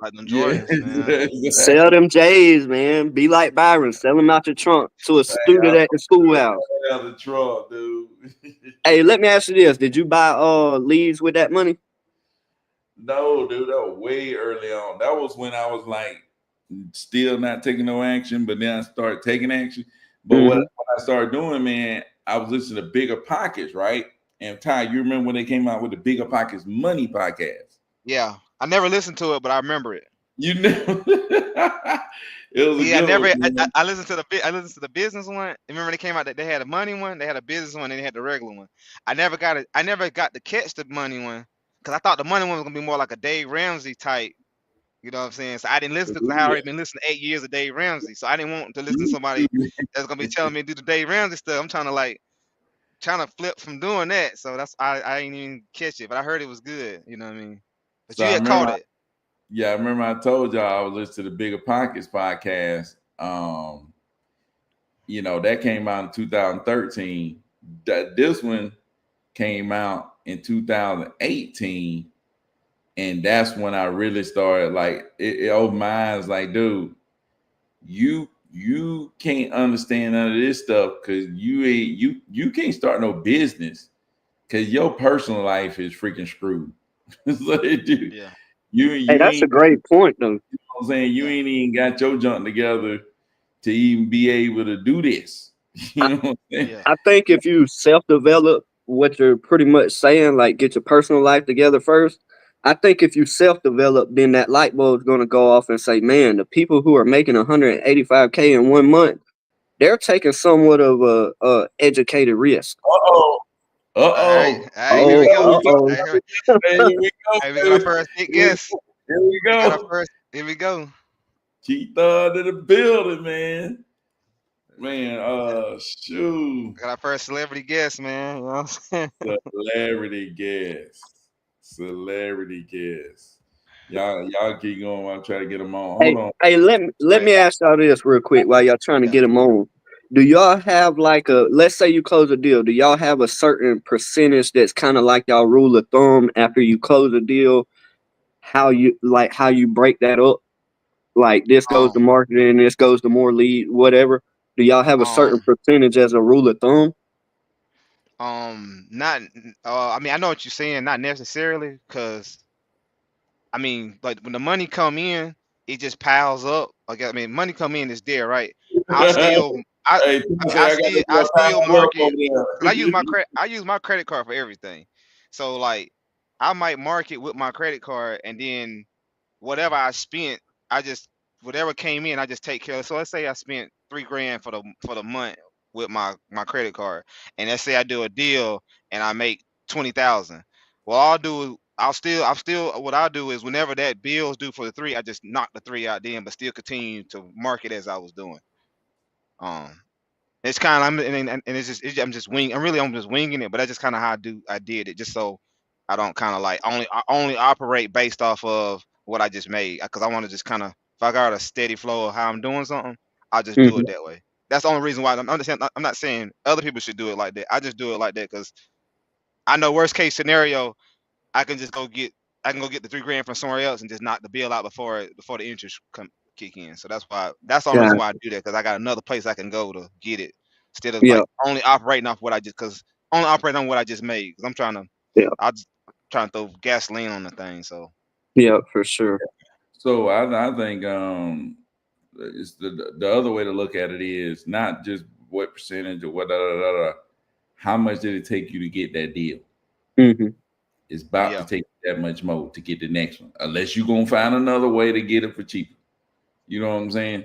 Like them Yeah, Jordans, man. Sell exactly. them J's, man. Be like Byron. Sell them out your trunk to a Hey, student I'm at the schoolhouse. out the truck, dude. Hey, let me ask you this: did you buy leads with that money? No, dude, that was way early on. That was when I was like still not taking no action, but then I started taking action. But Hmm. what I started doing, man, I was listening to Bigger Pockets, right? And Ty, you remember when they came out with the Bigger Pockets Money podcast? Yeah, I never listened to it, but I remember it. You know, it was a Yeah, I good one, never. man. I listened to I listened to the business one. Remember they came out that they had a money one, they had a business one, and they had the regular one. I never got to catch the money one because I thought the money one was gonna be more like a Dave Ramsey type. You know what I'm saying? So I didn't listen to because I had Yeah. already been listening to 8 years of Dave Ramsey. So I didn't want to listen to somebody that's gonna be telling me to do the Dave Ramsey stuff. I'm trying to trying to flip from doing that. So I ain't even catch it, but I heard it was good. You know what I mean? But So you I had caught remember, it. I remember I told y'all I was listening to the Bigger Pockets podcast. That came out in 2013. This one came out in 2018, and that's when I really started like it opened my eyes. Like, dude, you can't understand none of this stuff because you can't start no business because your personal life is freaking screwed. So, dude, Yeah, Hey, you that's a ain't, great point, though. I'm saying you yeah. ain't even got your junk together to even be able to do this. You I, know what I'm saying? Yeah. I think if you self-develop what you're pretty much saying, like get your personal life together first. I think if you self-develop, then that light bulb's going to go off and say, "Man, the people who are making 185K in 1 month, they're taking somewhat of a educated risk." Uh-oh. Hey, Uh-oh. hey, here Oh, we Here go. we go. oh. Hey, Here we go, hey, we got our baby. first hit Here guess. here we We got our go. first. Here we go. Keith Thud in the building, man. Man, shoot. Got our first celebrity guest, man. You know what I'm saying? Celebrity guest. Celebrity guest. Y'all keep going while I try to get them on. Hold Hey, on. hey, let me ask y'all this real quick while y'all trying to Yeah. get them on. Do y'all have like a, let's say you close a deal, do y'all have a certain percentage that's kind of like y'all rule of thumb after you close a deal, how you break that up? Like this goes to Um, marketing, this goes to more lead, whatever. Do y'all have a certain um, percentage as a rule of thumb? not. I mean, I know what you're saying. Not necessarily, cause I mean, like when the money come in, it just piles up. Like I mean, money come in is there, right? I'll still, I, Hey, I people mean, say I got this I little still piled up market over because there. I use my credit card for everything. So like, I might market with my credit card, and then whatever I spent, I just whatever came in, I just take care of. So let's say I spent 3 grand for the month with my credit card, and let's say I do a deal and I make 20,000. Well, I'll still what I'll do is whenever that bill's due for the three, I just knock the three out then, but still continue to market as I was doing. Um, it's kind of and it's just I'm just winging it, but that's just kind of how I did it, just so I don't kind of like I only operate based off of what I just made because I want to just kind of if I got a steady flow of how I'm doing something, I'll just do Hmm. it that way. That's the only reason why I'm not saying other people should do it like that. I just do it like that because I know worst case scenario I can just I can go get the 3 grand from somewhere else and just knock the bill out before the interest come kick in. So that's the only Yeah, reason why I do that because I got another place I can go to get it instead of yeah, like only operating off what I just because only operating on what I just made because yeah, I just trying to throw gasoline on the thing. So yeah, for sure. So I think it's the other way to look at it is not just what percentage or what how much did it take you to get that deal? Hmm. It's about to yeah, take you that much more to get the next one, unless you're gonna find another way to get it for cheaper. You know what I'm saying?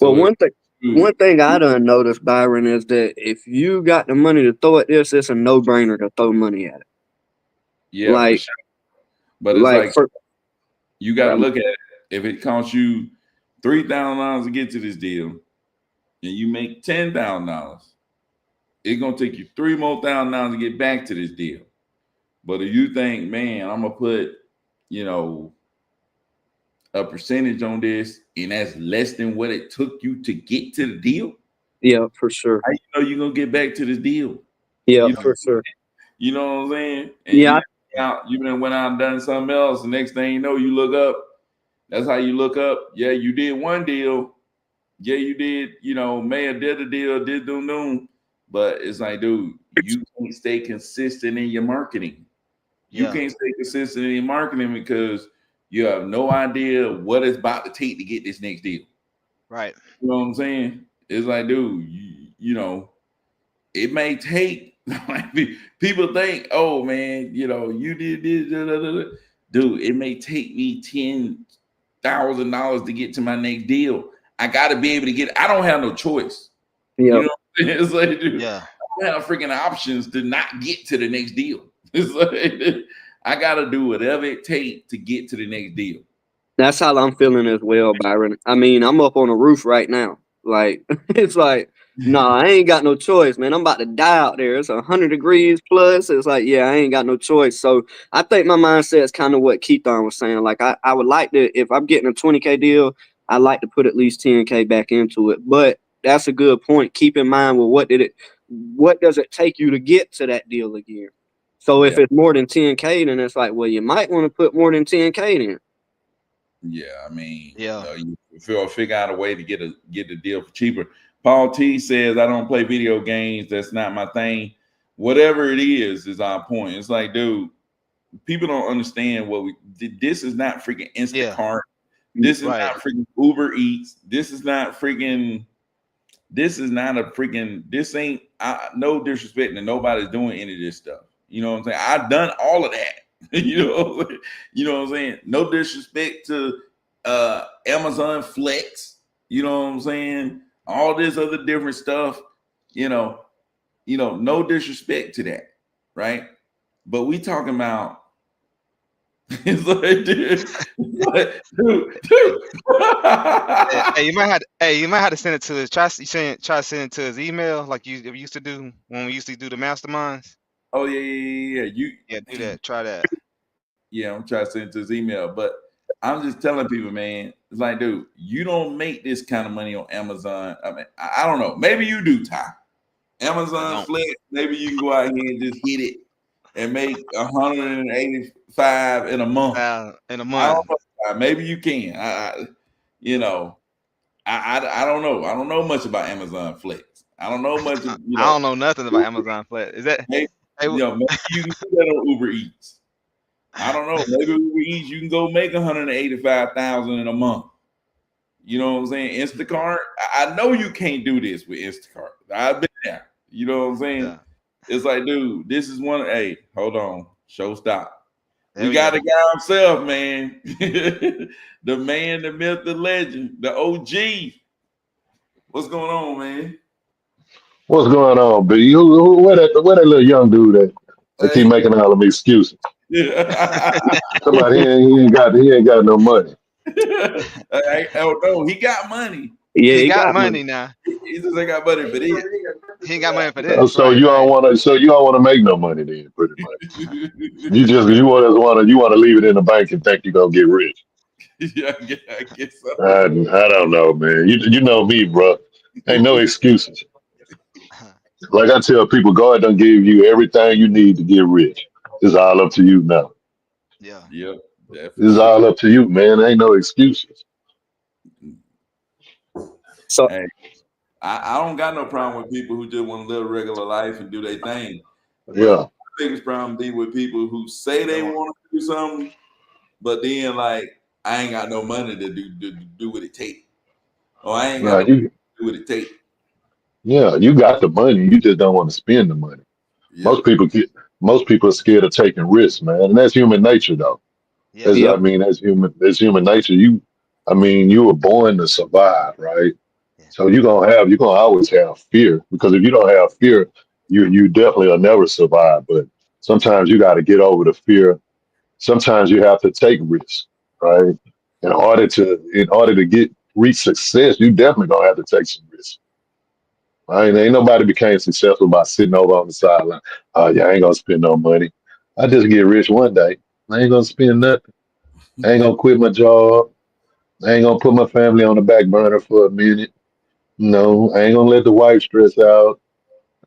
Well, So if one you, thing I done noticed, Byron, is that if you got the money to throw at this, it's a no brainer to throw money at it. yeah, for Like, sure. But it's like like for you got to um, look at it. If it costs you $3,000 to get to this deal, and you make $10,000, it's gonna take you three more $1,000 to get back to this deal. But if you think, man, I'm gonna put, you know, a percentage on this, and that's less than what it took you to get to the deal, yeah, for sure. how you know you're gonna get back to this deal? Yeah, You know, mm, for sure. you know what I'm saying? And Yeah, you done went out and done something else. The next thing you know, you look up. That's how you look up. Yeah, you did one deal. Yeah, you did. You know, Mayor did a deal, did doom. But it's like, dude, you can't stay consistent in your marketing. You yeah, can't stay consistent in your marketing because you have no idea what it's about to take to get this next deal. right, You know what I'm saying? It's like, dude, you know, it may take like people think, oh man, you know, you did this, da, da, da, da. Dude. It may take me $10,000 to get to my next deal. I got to be able to get. I don't have no choice. yeah. You know, what I'm saying? It's like, dude, yeah, I don't have freaking options to not get to the next deal. It's like I got to do whatever it takes to get to the next deal. That's how I'm feeling as well, Byron. I mean, I'm up on the roof right now. Like, it's like, nah, I ain't got no choice, man. I'm about to die out there. It's 100 degrees plus. It's like, yeah, I ain't got no choice. So I think my mindset is kind of what Keithon was saying. Like, I would like to, if I'm getting a 20K deal, I like to put at least 10K back into it. But that's a good point. Keep in mind, well, what does it take you to get to that deal again? So if Yeah, it's more than 10K, then it's like, well, you might want to put more than 10K in. yeah. I mean, yeah, you figure out a way to get the deal for cheaper. Paul T says, "I don't play video games. That's not my thing. Whatever it is our point. It's like, dude, people don't understand what we. This is not freaking yeah, Instacart. This is right, not freaking Uber Eats. This is not freaking. This is not a freaking. This ain't. No disrespect to nobody's doing any of this stuff. You know what I'm saying? I've done all of that. you know. You know what I'm saying? No disrespect to Amazon Flex. You know what I'm saying? All this other different stuff. You know. No disrespect to that, right? But we talking about It's like, dude, it's like, dude. Hey, you might have to send it to his try to send it to his email like you used to do when we used to do the masterminds. Oh yeah, yeah, yeah, yeah. Yeah, do You that. Try that. yeah, I'm trying to send it to his email, but I'm just telling people, man, it's like, dude, you don't make this kind of money on Amazon. I mean, I don't know. Maybe you do, Ty. I Amazon don't. Flex, maybe you can go out here and just hit it and make 185 in a month. In a I don't month. know. Maybe you can. You know, I don't know. I don't know much about Amazon Flex. I don't know much. I don't know nothing about Amazon Flex. Is that? Maybe Hey, maybe you can do that on Uber Eats. I don't know. Maybe Uber Eats you can go make 185,000 in a month. You know what I'm saying? Instacart. I know you can't do this with Instacart. I've been there. You know what I'm saying? yeah. It's like, dude, this is one. Hey, hold on. Show stop. There We we got a go. guy himself, man. The man, the myth, the legend, the OG. What's going on, man? What's going on, B? Where that little young dude at? They keep Hey. making all them excuses. Somebody he ain't got no money. Oh no, he got money. Yeah, He he got got money. money now. He just ain't got money for this. He ain't got money for So, this. so Right. you don't Right. want to. So you don't want to make no money then, pretty much. You want to leave it in the bank and think you're gonna get rich. Yeah, I guess so. I don't know, man. You know me, bro. Ain't no excuses. Like I tell people, God done give you everything you need to get rich. It's all up to you now. Yeah. Yep, that's for It's sure. all up to you, man. Ain't no excuses. So Hey, I don't got no problem with people who just want to live a regular life and do their thing. But Yeah. my biggest problem be with people who say they Don't want. want to do something, but then like I ain't got no money to do what it take, or I ain't got Nah, no you do what it take. Yeah, you got the money. You just don't want to spend the money. Yep, Most people get most people are scared of taking risks, man. And that's human nature though. Yeah. That's yep, I mean, that's human nature. You were born to survive, right? Yeah. So you're gonna always have fear because if you don't have fear, you definitely will never survive. But sometimes you gotta get over the fear. Sometimes you have to take risks, right? In order to get reach success, you definitely gonna have to take some risks. Ain't nobody became successful by sitting over on the sideline. Oh yeah, I ain't gonna spend no money. I just get rich one day. I ain't gonna spend nothing. I ain't gonna quit my job. I ain't gonna put my family on the back burner for a minute. No, I ain't gonna let the wife stress out.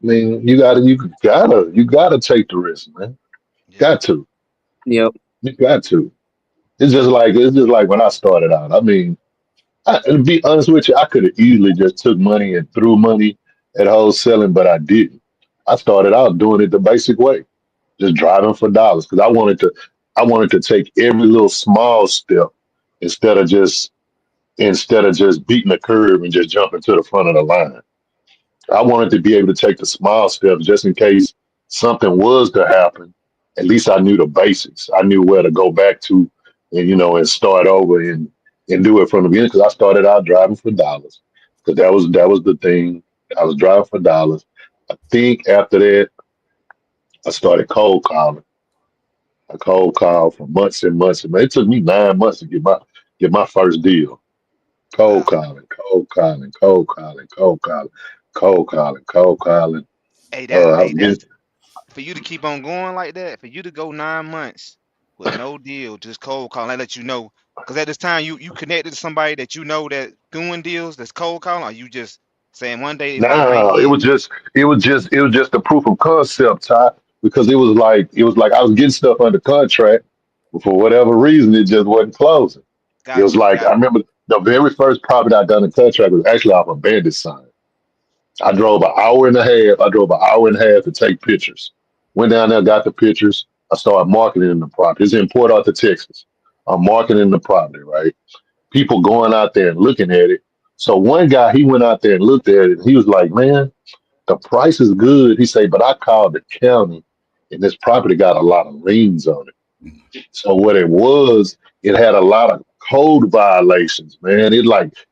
I mean, you gotta take the risk, man. Yeah. Got to. yep. You got to. It's just like when I started out. I mean, to be honest with you, I could have easily just took money and threw money at wholesaling, but I didn't. I started out doing it the basic way, just driving for dollars because I wanted to take every little small step instead of just instead of just beating the curve and just jumping to the front of the line. I wanted to be able to take the small steps just in case something was to happen. At least I knew the basics. I knew where to go back to and start over and do it from the beginning because I started out driving for dollars because that was the thing. I was driving for dollars. I think after that I started cold calling. I cold called for months and months and it took me 9 months to get my first deal. Cold Wow. calling, cold calling, cold calling, cold calling, cold calling, cold calling. I was That's getting for you to keep on going like that. For you to go 9 months with no deal, just cold calling. I let you know because at this time you connected to somebody that you know that doing deals that's cold calling. Or you just saying one day it might Nah, it hit. was just the proof of concept, Ty, because it was like I was getting stuff under contract, but for whatever reason it just wasn't closing. It was Got you. like I Got remember the very first property I done a contract was actually off a bandit sign. I drove an hour and a half. I drove an hour and a half to take pictures. Went down there, got the pictures. I started marketing the property. It's in Port Arthur, Texas. I'm marketing the property, right? People going out there and looking at it. So one guy, he went out there and looked at it. And he was like, "Man, the price is good." He said, "But I called the county, and this property got a lot of liens on it." So what it was, it had a lot of code violations, man.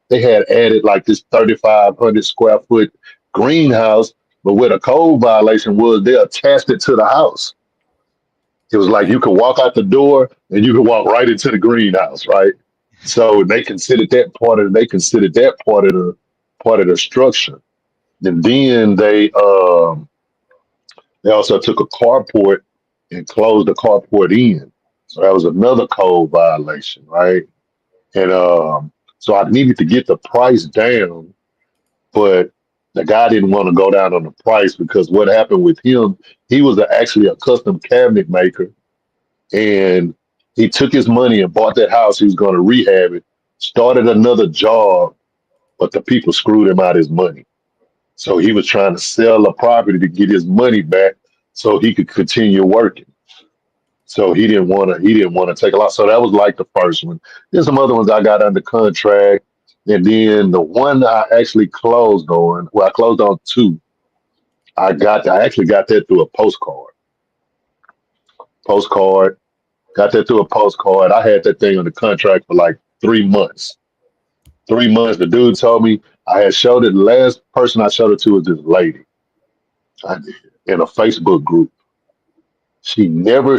They had added like this 3,500 square foot greenhouse, but where the code violation was, they attached it to the house. It was like you could walk out the door and you could walk right into the greenhouse, right? So they considered that part of the structure. And then they also took a carport and closed the carport in. So that was another code violation, right? And so I needed to get the price down, but the guy didn't want to go down on the price because what happened with him, he was actually a custom cabinet maker, and he took his money and bought that house. He was going to rehab it, started another job, but the people screwed him out his money. So he was trying to sell the property to get his money back so he could continue working. So he didn't want to take a loss. So that was like the first one. Then some other ones I got under contract. And then the one I actually closed on, well, I closed on two. I actually got that through a postcard. Postcard. Got that through a postcard. I had that thing on the contract for like 3 months. 3 months. The dude told me I had showed it. The last person I showed it to was this lady. I did in a Facebook group. She never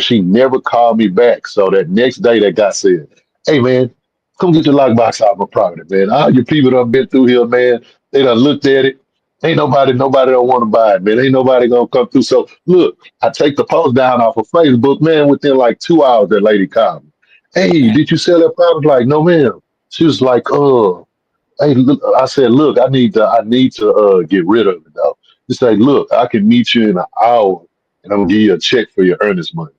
called me back. So that next day that guy said, "Hey man, come get your lockbox out of my property, man. All your people done been through here, man. They done looked at it. Ain't nobody don't want to buy it, man. Ain't nobody gonna come through." So look, I take the post down off of Facebook, man. Within like 2 hours, that lady called me. "Hey, did you sell that property?" Like, "No, ma'am." She was like, hey, look, I said, "Look, I need to get rid of it though." She said, "Look, I can meet you in an hour and I'm gonna give you a check for your earnest money."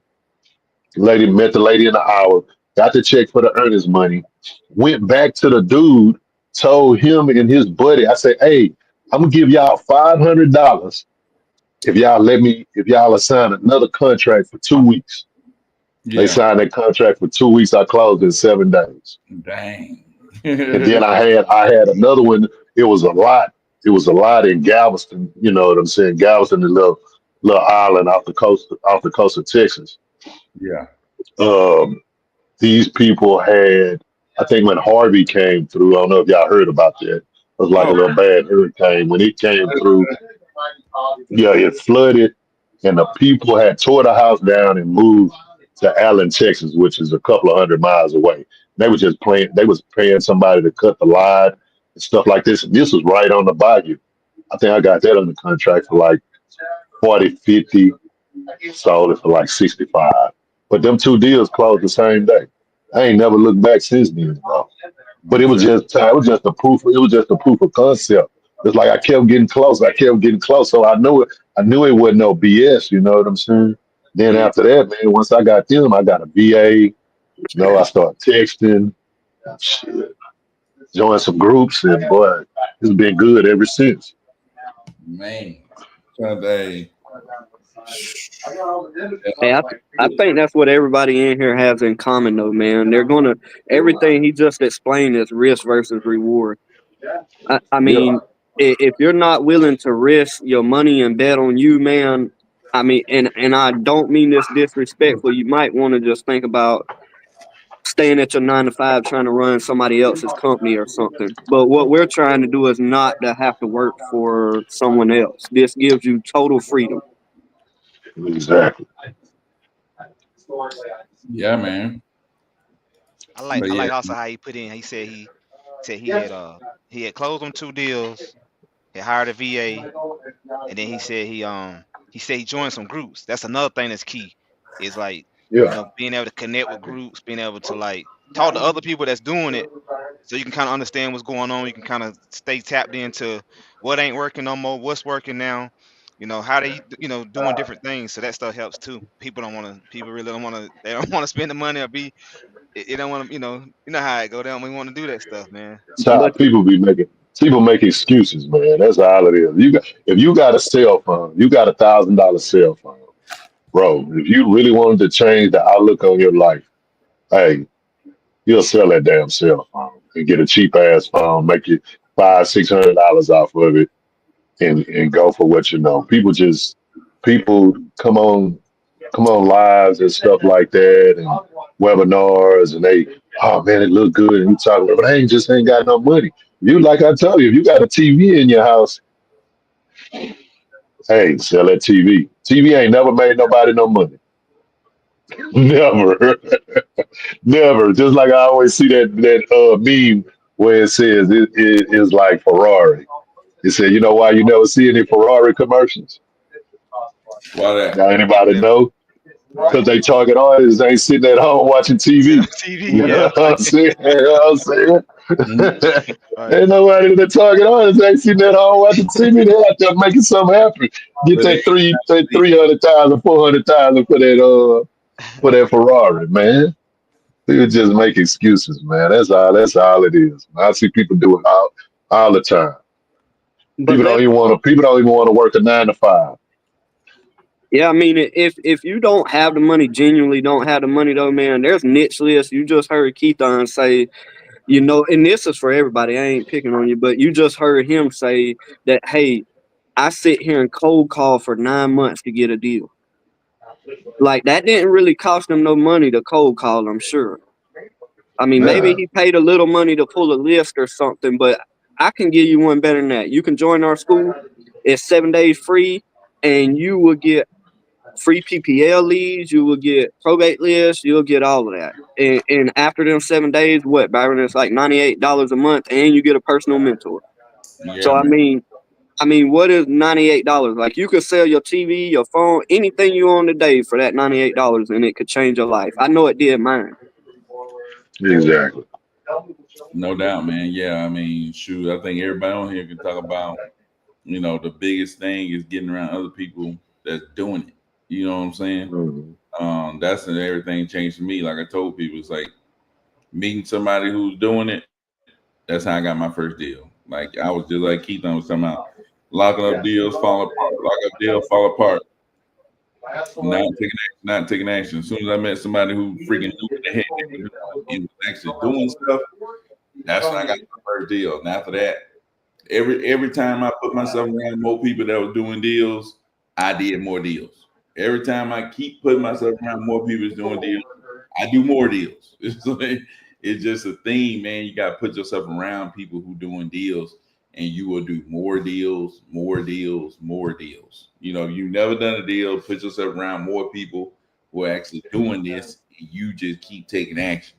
Lady met the lady in an hour, got the check for the earnest money, went back to the dude, told him and his buddy, I said, "Hey, I'm gonna give y'all $500 if y'all assign another contract for 2 weeks." They Yeah. signed that contract for 2 weeks. I closed in 7 days. Dang. And then I had another one. It was a lot. It was a lot in Galveston. You know what I'm saying? Galveston, the little island off the coast of Texas. Yeah. Um, these people had, I think when Harvey came through, I don't know if y'all heard about that. It was like a Oh, little bad hurricane. When it came through, yeah, it flooded, and the people had tore the house down and moved to Allen, Texas, which is a couple of 100 miles away. They was paying somebody to cut the line and stuff like this. And this was right on the bayou. I think I got that on the contract for like 40, 50, sold it for like 65. But them two deals closed the same day. I ain't never looked back since then, bro. But okay. it was just a proof of concept. It's like I kept getting close. I kept getting close. So I knew it wasn't no BS, you know what I'm saying? Then Yeah. after that, man, once I got them, I got a VA, I started texting, shit, joined some groups, and boy, it's been good ever since. Man. Sunday. Hey, I think that's what everybody in here has in common, though, man. They're gonna everything he just explained is risk versus reward. I Yeah, mean, if you're not willing to risk your money and bet on you, man, I mean, and I don't mean this disrespectful. You might want to just think about staying at your 9 to 5, trying to run somebody else's company or something. But what we're trying to do is not to have to work for someone else. This gives you total freedom. exactly. Yeah, man. I like But I yeah. like also how he put in. He said he had closed on 2 deals. He hired a VA, and then he said he joined some groups. That's another thing that's key. Is like Yeah, being able to connect with groups, being able to like talk to other people that's doing it, so you can kind of understand what's going on. You can kind of stay tapped into what ain't working no more, what's working now. How they doing different things. So that stuff helps too. People don't want to. People really don't want to. They don't want to spend the money or be. They don't want to. You know how it go. They don't want to do that stuff, man. that's how But people make excuses, man. That's all it is. If you got a cell phone, you got $1,000 cell phone, bro. If you really wanted to change the outlook on your life, hey, you'll sell that damn cell phone and get a cheap ass phone, make you $500-600 off of it, and go for what you know. People come on lives and stuff like that and webinars, and they, oh man, it look good, and you talking about, but I ain't got no money. You, like I told you, if you got a TV in your house, hey, sell that TV. TV ain't never made nobody no money. Never, never. Just like I always see that meme where it says it is like Ferrari. It said, you know why you never see any Ferrari commercials? Why Now that? anybody know? Because they target audience ain't sitting at home watching TV. TV, You yeah. know what I'm saying? You know what I'm saying? Mhm. Right. Ain't nobody that target audience ain't sitting at home watching TV. They out there making something happen. Get But they, that 300,000, 400,000 for that Ferrari, man. People just make excuses, man. That's all it is. I see people do it all the time. But let People don't even want to work a 9 to 5. Yeah, I mean, if you don't have the money, genuinely don't have the money though, man, there's niche lists. You just heard Keithon say, and this is for everybody. I ain't picking on you, but you just heard him say that, hey, I sit here and cold call for 9 months to get a deal. Like that didn't really cost him no money to cold call, I'm sure. I mean, maybe Yeah, he paid a little money to pull a list or something, but I can give you one better than that. You can join our school. It's 7 days free, and you will get free PPL leads, you will get probate lists, you'll get all of that. And after them 7 days, what, Byron, it's like $98 a month, and you get a personal mentor. yeah, So man. I mean, what is $98? Like you could sell your TV, your phone, anything you own today for that $98, and it could change your life. I know it did mine. exactly. No doubt, man. Yeah, I mean, shoot, I think everybody on here can talk about, the biggest thing is getting around other people that's doing it. You know what I'm saying? Mhm. That's when everything changed for me. Like I told people, it's like meeting somebody who's doing it. That's how I got my first deal. Like I was just like Keith was talking about, locking up deals fall apart, lock up deals fall apart, not taking action. As soon as I met somebody who freaking knew what the heck they were doing and was actually doing stuff, that's when I got my first deal. And after that, every time I put myself around more people that was doing deals, I did more deals. Every time I keep putting myself around more people that's doing deals, I do more deals. It's just a theme, man. You got to put yourself around people who doing deals, and you will do more deals, more deals, more deals. You never done a deal. Put yourself around more people who are actually doing this, and you just keep taking action,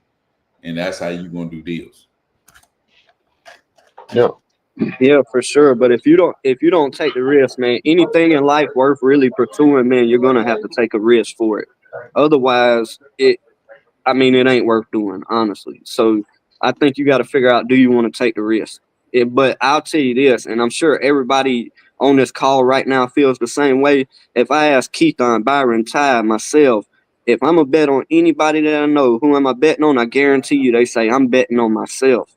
and that's how you gonna do deals. Yeah, Yeah, for sure. But if you don't take the risk, man, anything in life worth really pursuing, man, you're gonna have to take a risk for it. Otherwise, it ain't worth doing, honestly. So I think you got to figure out, do you want to take the risk? But I'll tell you this, and I'm sure everybody on this call right now feels the same way. If I ask Keith on Byron, Ty, myself, if I'm a bet on anybody that I know, who am I betting on? I guarantee you, they say I'm betting on myself.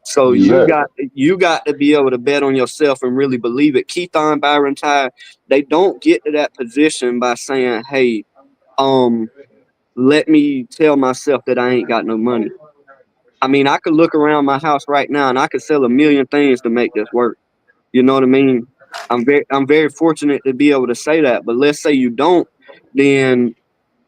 So you exactly. got you got to be able to bet on yourself and really believe it. Keith on Byron, Ty, they don't get to that position by saying, "Hey, um." let me tell myself that I ain't got no money. I mean, I could look around my house right now and I could sell a million things to make this work. You know what I mean? I'm very fortunate to be able to say that. But let's say you don't, then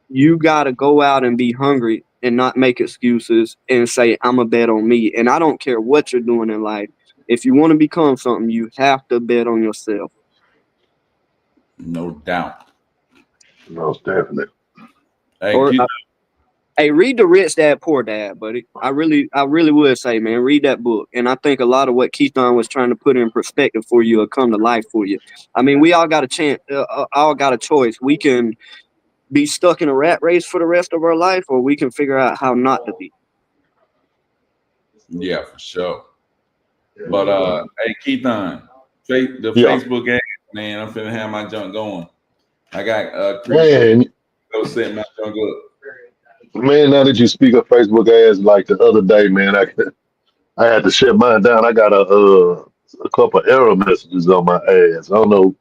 you gotta go out and be hungry and not make excuses and say, I'm a bet on me. And I don't care what you're doing in life. If you want to become something, you have to bet on yourself. No doubt. Most definitely. Hey, Or Keith. Hey, read the Rich Dad Poor Dad, buddy. I really would say, man, read that book. And I think a lot of what Keaton was trying to put in perspective for you will come to life for you. I mean, we all got a chance, all got a choice. We can be stuck in a rat race for the rest of our life, or we can figure out how not to be. Yeah, for sure. But hey, Keithon, the Yeah, Facebook ad, man, I'm finna have my junk going. I got crypto. man, Go set my junk up. man. Now that you speak of Facebook ads, like the other day, man, I had to shut mine down. I got a couple error messages on my ads. I don't know.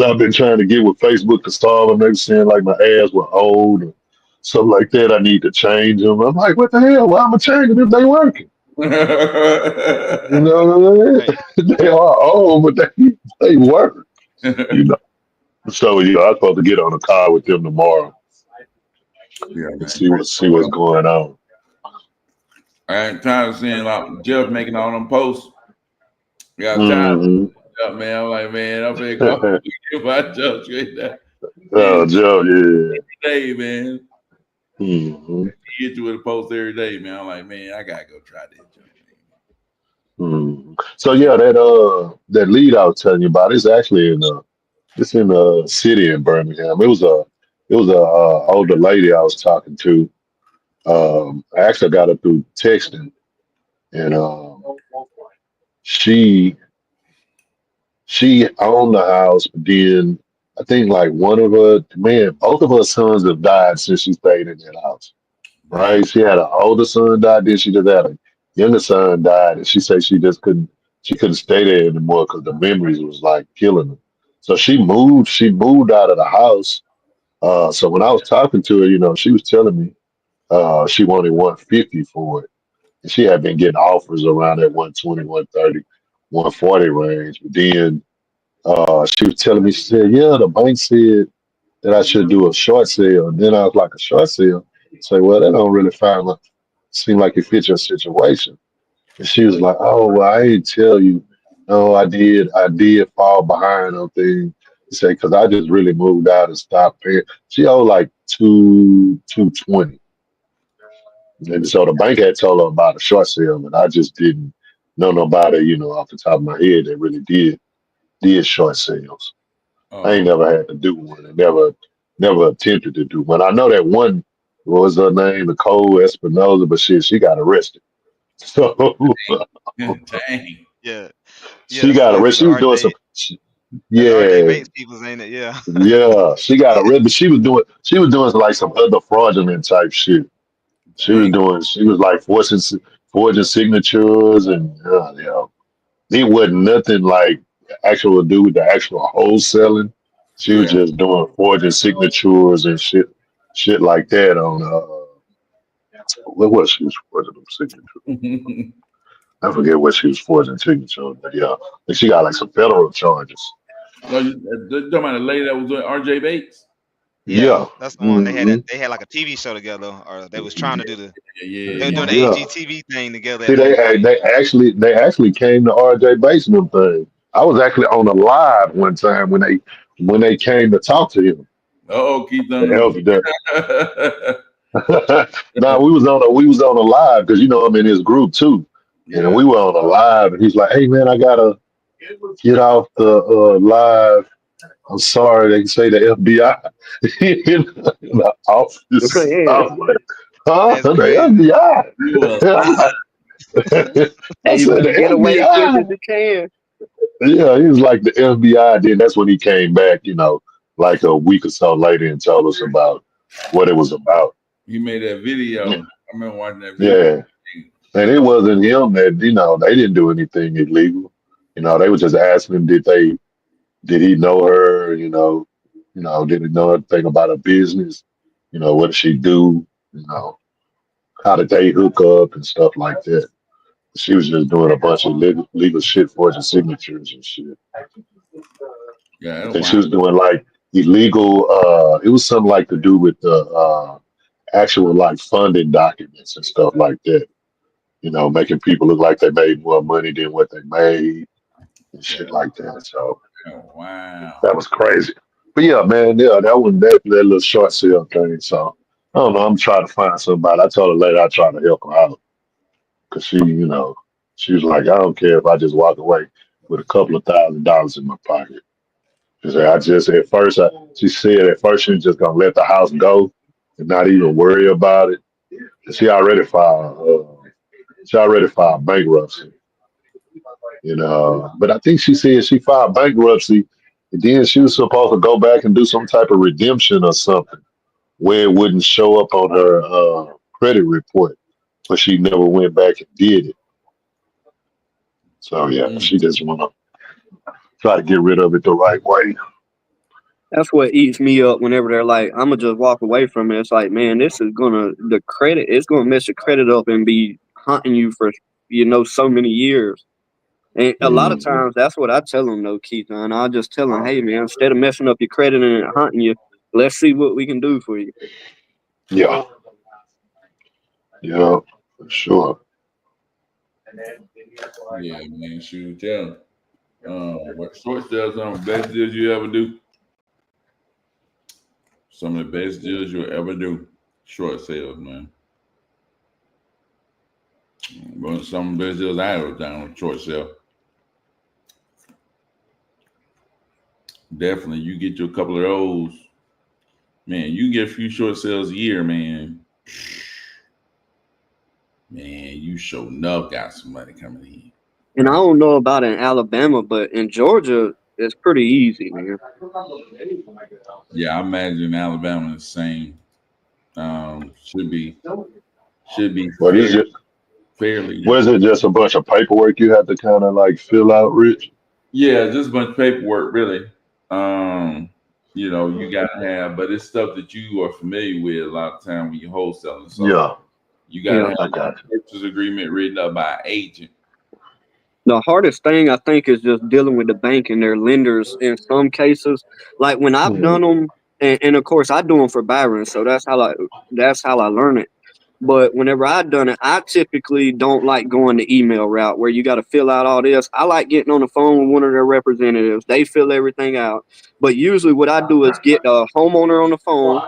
I've been trying to get with Facebook to solve them. They saying like my ads were old or something like that. I need to change them. I'm like, what the hell? Why am I changing if they working? You know what I Right. mean? They are old, but they work. You know. So I'm supposed to get on a call with them tomorrow Yeah, and man. see what's going on. I ain't tired of seeing like Jeff making all them posts. Yeah, tired Hmm. of man. I'm like, man, I'm finna go get my junk straight now. Man, Oh, Joe, yeah. every day, man. Hmm. He hit you with a post every day, man. I'm like, man, I gotta go try that joint, Hmm. So yeah, that lead I was telling you about is actually it's in a city in Birmingham. It was a older lady I was talking to. I actually got her through texting, and she she owned the house, but then I think like both of her sons have died since she stayed in that house. man. Right? She had an older son died, then she just had a younger son died, and she said she couldn't stay there anymore because the memories was like killing her. So she moved out of the house. So when I was talking to her, she was telling me she wanted 150 for it. And she had been getting offers around that 120, 130, 140 range. But then she was telling me, she said, yeah, the bank said that I should do a short sale. And then I was like, a short sale? Say, well, that don't really seem like it fits your situation. And she was like, oh, well, I didn't tell you. No, I did fall behind on things. She said, because I just really moved out and stopped paying. She owed like 220. And so the bank had told her about a short sale, and I just didn't know nobody, off the top of my head that really did short sales. I Oh, ain't never had to do one and never attempted to do one. I know that one, what was her name, Nicole Espinosa, but she got arrested. So dang. Yeah, yeah. she That's got arrested. the She was doing RJ. That's the RJ yeah, Bates people's, ain't it? Yeah. yeah. She got arrested, but she was doing like some other fraudulent type shit. Dang. She was like forging signatures and it wasn't nothing like actual to do with the actual wholesaling. She was Yeah. just doing forging signatures and shit like that on what was she was forging them signatures? I forget what she was forging signatures, but yeah, and she got like some federal charges. No, you talking about the lady that was doing RJ Bates? Yeah, Yeah. that's the one. Hmm. They had like a TV show together, or they was trying to do Yeah, they were yeah, doing the Yeah. HGTV thing together See, at one point. they actually came to RJ Basement thing. I was actually on a live one time when they came to talk to him. yeah. Oh, keep The them. help Nah, we was on a live because I'm in his group too, and Yeah. we were on a live, and he's like, "Hey man, I gotta get off the live. I'm sorry." They say the FBI in the office. I Yeah. was like, huh? That's crazy. The You were FBI? I Hey, you said the better get away quick as FBI. you can. Yeah, he was like the FBI. Then that's when he came back, like a week or so later and told us about what it was about. you made that video. I remember watching that video. Yeah. And it wasn't him that, they didn't do anything illegal. They were just asking him, did he know her, did he know anything about her business? What did she do? How did they hook up and stuff like that. She was just doing a bunch of legal shit for the signatures and shit. Yeah, I that's think she wild. was doing like illegal, it was something like to do with the actual like funding documents and stuff like that. Making people look like they made more money than what they made and Yeah, shit like that. So wow. that was crazy. But yeah, man, yeah, that little short sale thing. So I don't know. I'm trying to find somebody. I told her later I try to help her out because she was like, I don't care if I just walk away with a couple of $1,000 in my pocket. She said, she said at first she was just gonna let the house go and not even worry about it. And she already filed bankruptcy. But I think she said she filed bankruptcy, and then she was supposed to go back and do some type of redemption or something where it wouldn't show up on her credit report, but she never went back and did it. So yeah, Mm. she just want to try to get rid of it the right way. That's what eats me up whenever they're like, I'm gonna just walk away from it. It's like, man, this is the credit, it's gonna mess your credit up and be haunting you for, so many years. And a lot of Hmm. times that's what I tell them though, Keith. And I just tell them, hey man, instead of messing up your credit and it haunting you, let's see what we can do for you. Yeah, yeah, for sure. Yeah, man. Shoot, tell. What short sales some of the best deals you ever do? Some of the best deals you'll ever do. Short sales, man. But some of the best deals I ever done on short sale. Definitely, you get you a couple of those, man. You get a few short sales a year, man. Man, you sure enough got some money coming in. And I don't know about in Alabama, but in Georgia, it's pretty easy, man. Yeah, I imagine Alabama the same. Should be What is fair, it? fairly. Was it just a bunch of paperwork you had to kind of like fill out, Rich? Yeah, just a bunch of paperwork, really. Um, you gotta have, but it's stuff that you are familiar with a lot of time when you're wholesaling. So Yeah, you gotta Yeah. have I a got purchase agreement written up by an agent. The hardest thing I think is just dealing with the bank and their lenders in some cases. Like when you. I've done them, and of course I do them for Byron, so that's how I learn it. But whenever I've done it, I typically don't like going the email route where you got to fill out all this. I like getting on the phone with one of their representatives. They fill everything out. But usually, what I do is get a homeowner on the phone,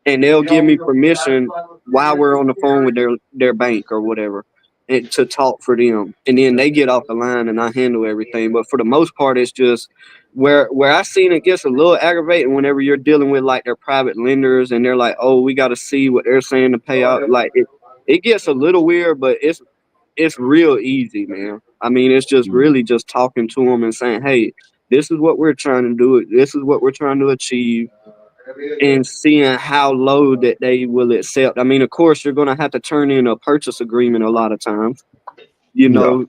and they'll give me permission while we're on the phone with their bank or whatever, and to talk for them, and then they get off the line and I handle everything. But for the most part, it's just where I seen it gets a little aggravating whenever you're dealing with like their private lenders and they're like, oh, we got to see what they're saying to pay out. Like it gets a little weird, but it's real easy, man. I mean, it's just Mm. really just talking to them and saying, hey, this is what we're trying to do. This is what we're trying to achieve, and seeing how low that they will accept. I mean, of course, you're going to have to turn in a purchase agreement a lot of times, you Yeah,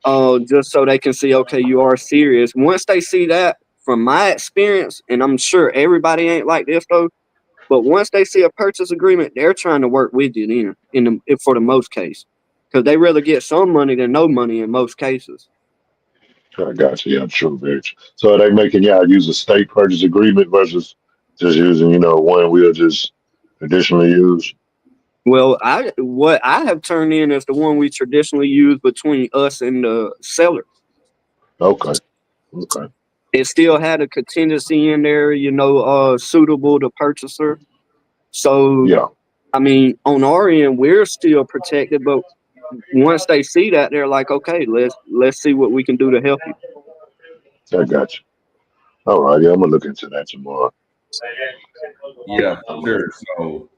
know, just so they can see, okay, you are serious. Once they see that, from my experience, and I'm sure everybody ain't like this though, but once they see a purchase agreement, they're trying to work with you then, for the most case, because they rather get some money than no money in most cases. I got you. Yeah, true, very true. So are they making y'all use a state purchase agreement versus just using, one we'll just traditionally use? Well, what I have turned in is the one we traditionally use between us and the seller. Okay, okay. It still had a contingency in there, suitable to purchaser. So, Yeah, I mean, on our end, we're still protected, but once they see that, they're like, okay, let's see what we can do to help you. I got you. All right, yeah, I'm gonna look into that tomorrow. Yeah, for sure. So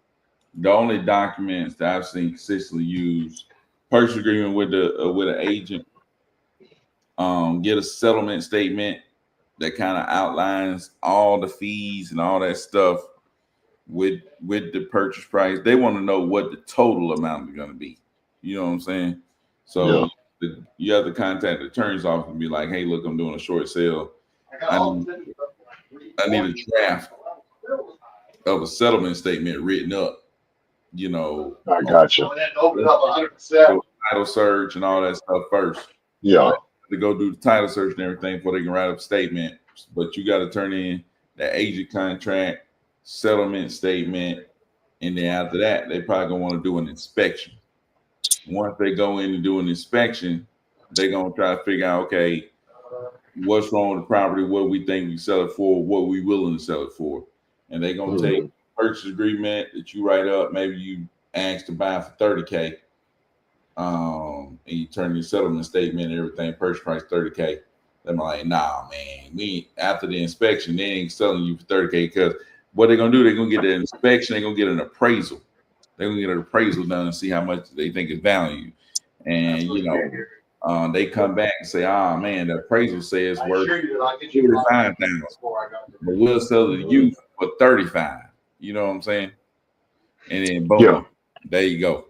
the only documents that I've seen consistently used purchase agreement with an agent, get a settlement statement that kind of outlines all the fees and all that stuff with the purchase price. They want to know what the total amount is going to be. You know what I'm saying? So Yeah. you have to contact the attorney's office and be like, "Hey, look, I'm doing a short sale. I need I need a draft of a settlement statement written up. You know, I got you. do a title search and all that stuff first. Yeah. Right? To go do the title search and everything before they can write up a statement. But you got to turn in the agent contract, settlement statement, and then after that, they probably gonna want to do an inspection. Once they go in and do an inspection, they're gonna try to figure out, okay, what's wrong with the property, what we think we sell it for, what we willing to sell it for. And they're gonna take Hmm. purchase agreement that you write up, maybe you ask to buy for 30K. And you turn your settlement statement and everything, purchase price 30K. They're like, nah, man, we after the inspection, they ain't selling you for 30K because what they're gonna do, they're gonna get the inspection, they're gonna get an appraisal. They're gonna get an appraisal done and see how much they think is value. And they come back and say, ah man, the appraisal says worth 45,000, but we'll sell it to you for 35. You know what I'm saying? And then Yeah. boom, there you go.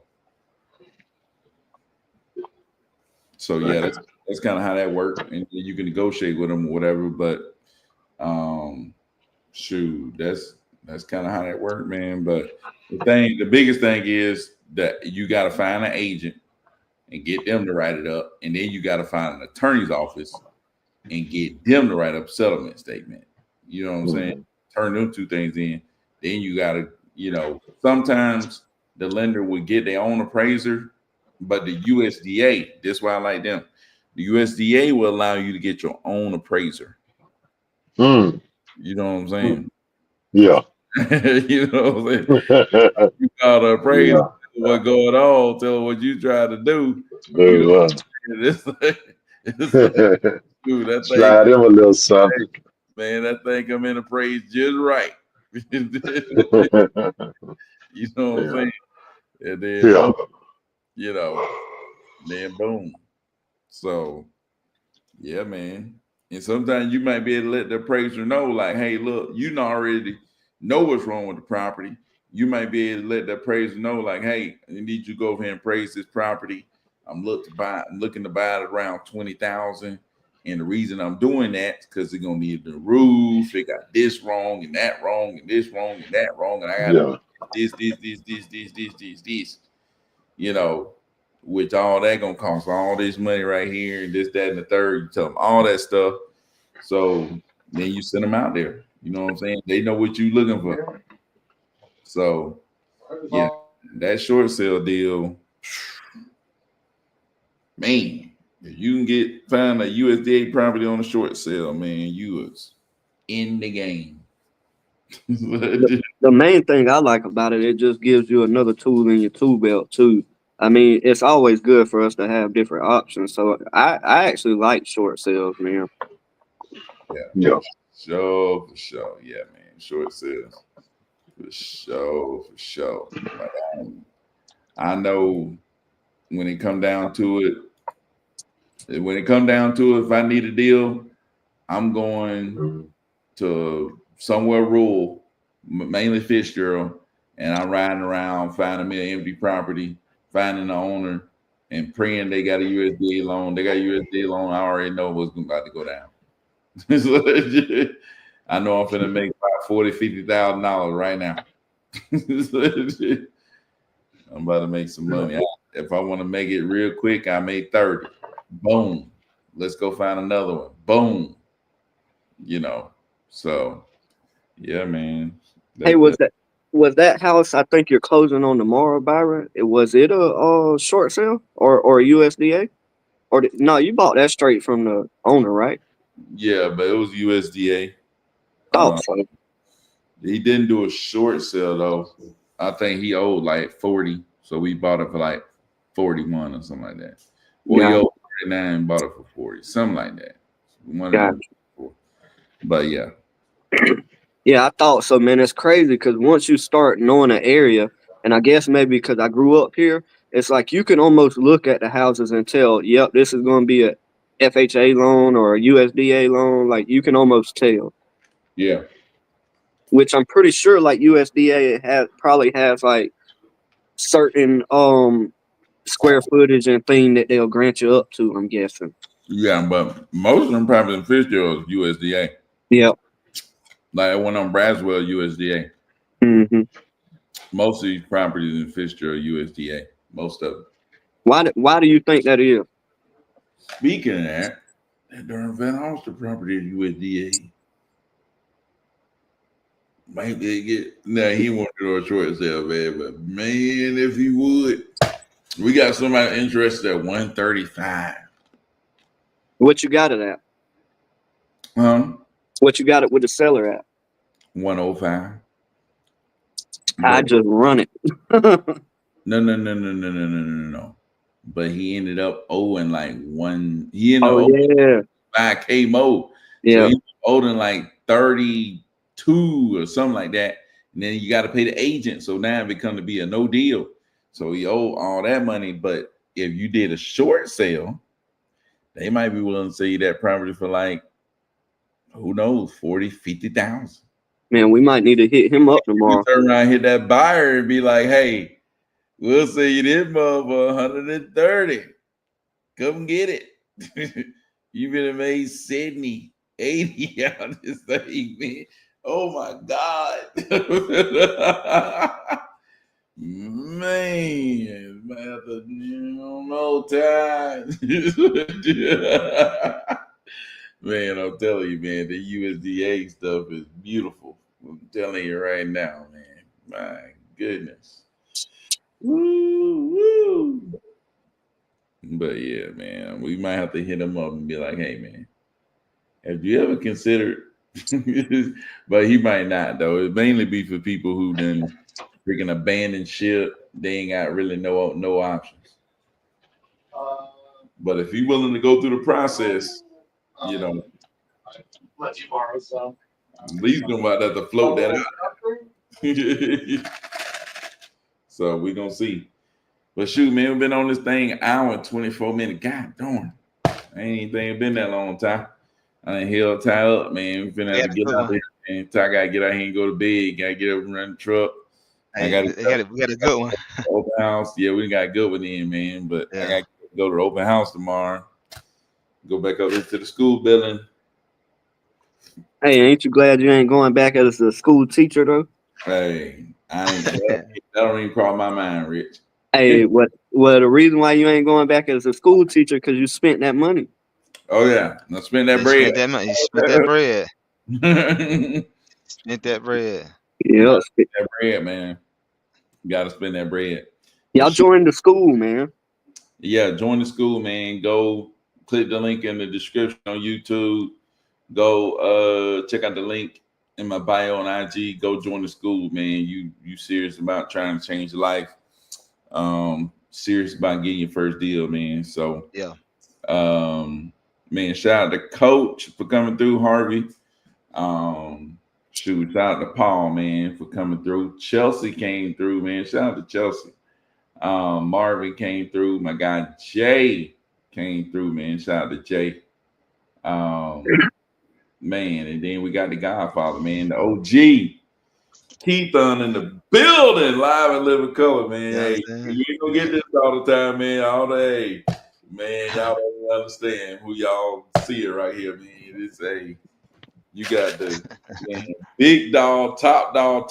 So I yeah, got that's kind of how that worked, and you can negotiate with them or whatever. But um, shoot, that's kind of how that worked, man. But the biggest thing is that you got to find an agent and get them to write it up, and then you got to find an attorney's office and get them to write up a settlement statement. You know what I'm saying? you. Turn them two things in. Then you got to, sometimes the lender would get their own appraiser, but the USDA, that's why I like them. The USDA will allow you to get your own appraiser. Hmm. You know what I'm Hmm. saying? Yeah. You know what I'm saying? You got to praise Yeah. what going on, tell what you trying to do. You Very well. know, it's like, dude, that thing, Slide him a little something. man, that thing come in and praise just right. You know what I'm Yeah. saying? And then Yeah. boom, you know, then boom. So yeah, man. And sometimes you might be able to let the appraiser know, like, hey, look, you not already know what's wrong with the property. You might be able to let the appraiser know, like, hey, I need you to go over here and appraise this property. I'm looking to buy it around 20,000. And the reason I'm doing that is because they're gonna need the roof. They got this wrong and that wrong and this wrong and that wrong. And I gotta Yeah. this, you know, which all that gonna cost all this money right here and this, that, and the third. You tell them all that stuff. So then you send them out there. You know what I'm saying? They know what you're looking for. So yeah, that short sale deal, man. If you can find a USDA property on a short sale, man, you was in the game. The main thing I like about it, it just gives you another tool in your tool belt too. I mean, it's always good for us to have different options. So I actually like short sales, man. Yeah, Yeah. for sure. Yeah, man. Short sales. For sure. Like I know when it come down to if I need a deal, I'm going Mhm. to somewhere rural, mainly Fitzgerald, and I'm riding around finding me an empty property, finding the owner, and praying they got a USDA loan. They got a USDA loan. I already know what's about to go down. I know I'm finna make about $40,000-$50,000 right now. I'm about to make some Yeah. money. If I want to make it real quick, I make 30. Boom. Let's go find another one. Boom. You know. So yeah, man. Hey, That, that was that house? I think you're closing on tomorrow, Byron. Was it a short sale or a USDA no? You bought that straight from the owner, right? yeah, but it was USDA. Thought Uh, so. he didn't do a short sale though. I think he owed like 40, so we bought it for like 41 or something like that. Well, he Got owed 39, bought it for 40, something like that. One of got. them. But yeah, Yeah, I thought so, man. It's crazy because once you start knowing an area, and I guess maybe because I grew up here, it's like you can almost look at the houses and tell, yep, this is going to be a FHA loan or a USDA loan. Like you can almost tell, yeah, which I'm pretty sure like USDA probably has like certain square footage and thing that they'll grant you up to. I'm guessing. yeah. But most of them properties in Fitzgerald is USDA. Yep. Like one on Braswell, USDA. hmm Most of these properties in Fitzgerald, USDA. Most of them. Why do you think that is? Speaking of that darn Van Alster property is USDA. Might they get now he wanted to do a short sale, man, but man, if he would, we got somebody interested at 135. What you got it at? What you got it with the seller at? 105. I But just run it. no. But he ended up owing like he ended Oh up yeah, 5K more. So yeah, he owed like 32 or something like that. And then you got to pay the agent. So now it becomes to be a no deal. So he owed all that money. But if you did a short sale, they might be willing to sell you that property for like, who knows, 40, 50,000. man. We might need to hit him up You tomorrow. turn around, hit that buyer and be like, hey, we'll sell you this mother for 130. Come get it. You been made 70, 80 out this thing, man. Oh my God. Man, no time. Man, I'm telling you, man, the USDA stuff is beautiful. I'm telling you right now, man. My goodness. Woo, woo. But yeah, man, we might have to hit them up and be like, hey, man, have you ever considered But he might not though. It mainly be for people who then freaking abandon ship. They ain't got really no options. But if you're willing to go through the process, you know, at least gonna have to float that out. So we gonna see. But shoot, man, we've been on this thing an hour and 24 minutes. God darn. I ain't think been that long time. I ain't held tie up, man. We finna have to get out there, man. I gotta get out here and go to bed. Gotta get up and run the truck. We got a good one. Open house. Yeah, we got a good one in, man. But I gotta go to the open house tomorrow. Go back up into the school building. Hey, ain't you glad you ain't going back as a school teacher though? Hey, I ain't that don't even cross my mind, Rich. Hey, what? Well, the reason why you ain't going back as a school teacher because you spent that money. Oh yeah, I spent that bread. You spent that bread. Spent that bread. Yeah, spend that bread, man. You gotta spend that bread. Y'all join the school, man. Yeah, join the school, man. Go click the link in the description on YouTube. Go check out the link in my bio on IG. Go join the school, man. You serious about trying to change your life. Serious about getting your first deal, man. So yeah. Man, shout out to Coach for coming through, Harvey. Shout out to Paul, man, for coming through. Chelsea came through, man. Shout out to Chelsea. Marvin came through. My guy Jay came through, man. Shout out to Jay. Man, and then we got the Godfather, man, the OG. Keithon in the building, live and living color, man. Yeah, hey, you ain't gonna get this all the time, man. All day, man. Y'all don't understand who y'all see it right here, man. It's you got the man, big dog, top gun.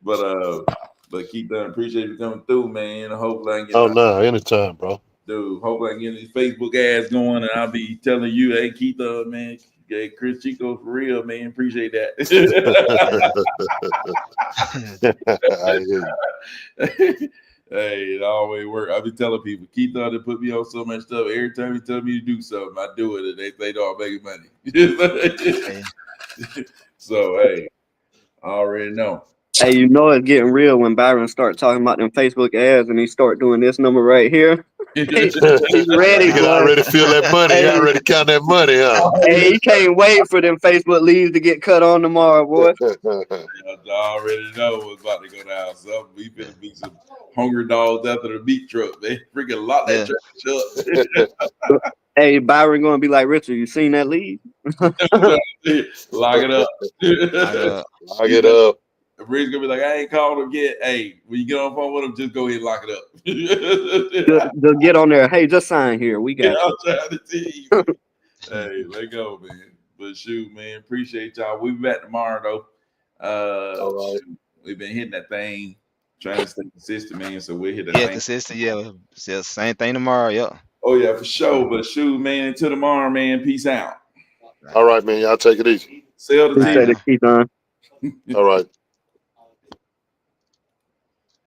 But Keithon, appreciate you coming through, man. Hopefully I can get anytime, bro. Dude, hopefully I can get these Facebook ads going, and I'll be telling you, hey, Keithon, man. Hey, Chris Chico for real, man. Appreciate that. Hey, it always work. I be telling people, Keithon to put me on so much stuff. Every time he tell me to do something, I do it, and they know I'm making money. So, hey, I already know. Hey, you know it's getting real when Byron start talking about them Facebook ads and he start doing this number right here. He's ready. You can already feel that money. You already count that money, huh? Hey, he can't wait for them Facebook leads to get cut on tomorrow, boy. I already know what's about to go down. So we finna be some hungry dogs after the meat truck. They freaking lock that truck. Hey, Byron gonna be like, Richard, you seen that lead? Lock it up. Lock it up. Rich gonna be like, I ain't called him yet. Hey, when you get on the phone with him, just go ahead and lock it up. Just get on there. Hey, just sign here. We got I'm trying to tell you. Hey, let go, man. But shoot, man, appreciate y'all. We'll be back tomorrow, though. All right. We've been hitting that thing, trying to stay consistent, man. So we'll hit that thing. Yeah, consistent. Yeah, same thing tomorrow. Yeah. Oh yeah, for sure. But shoot, man, until tomorrow, man. Peace out. All right, man. Y'all take it easy. Sell the Keith on. All right.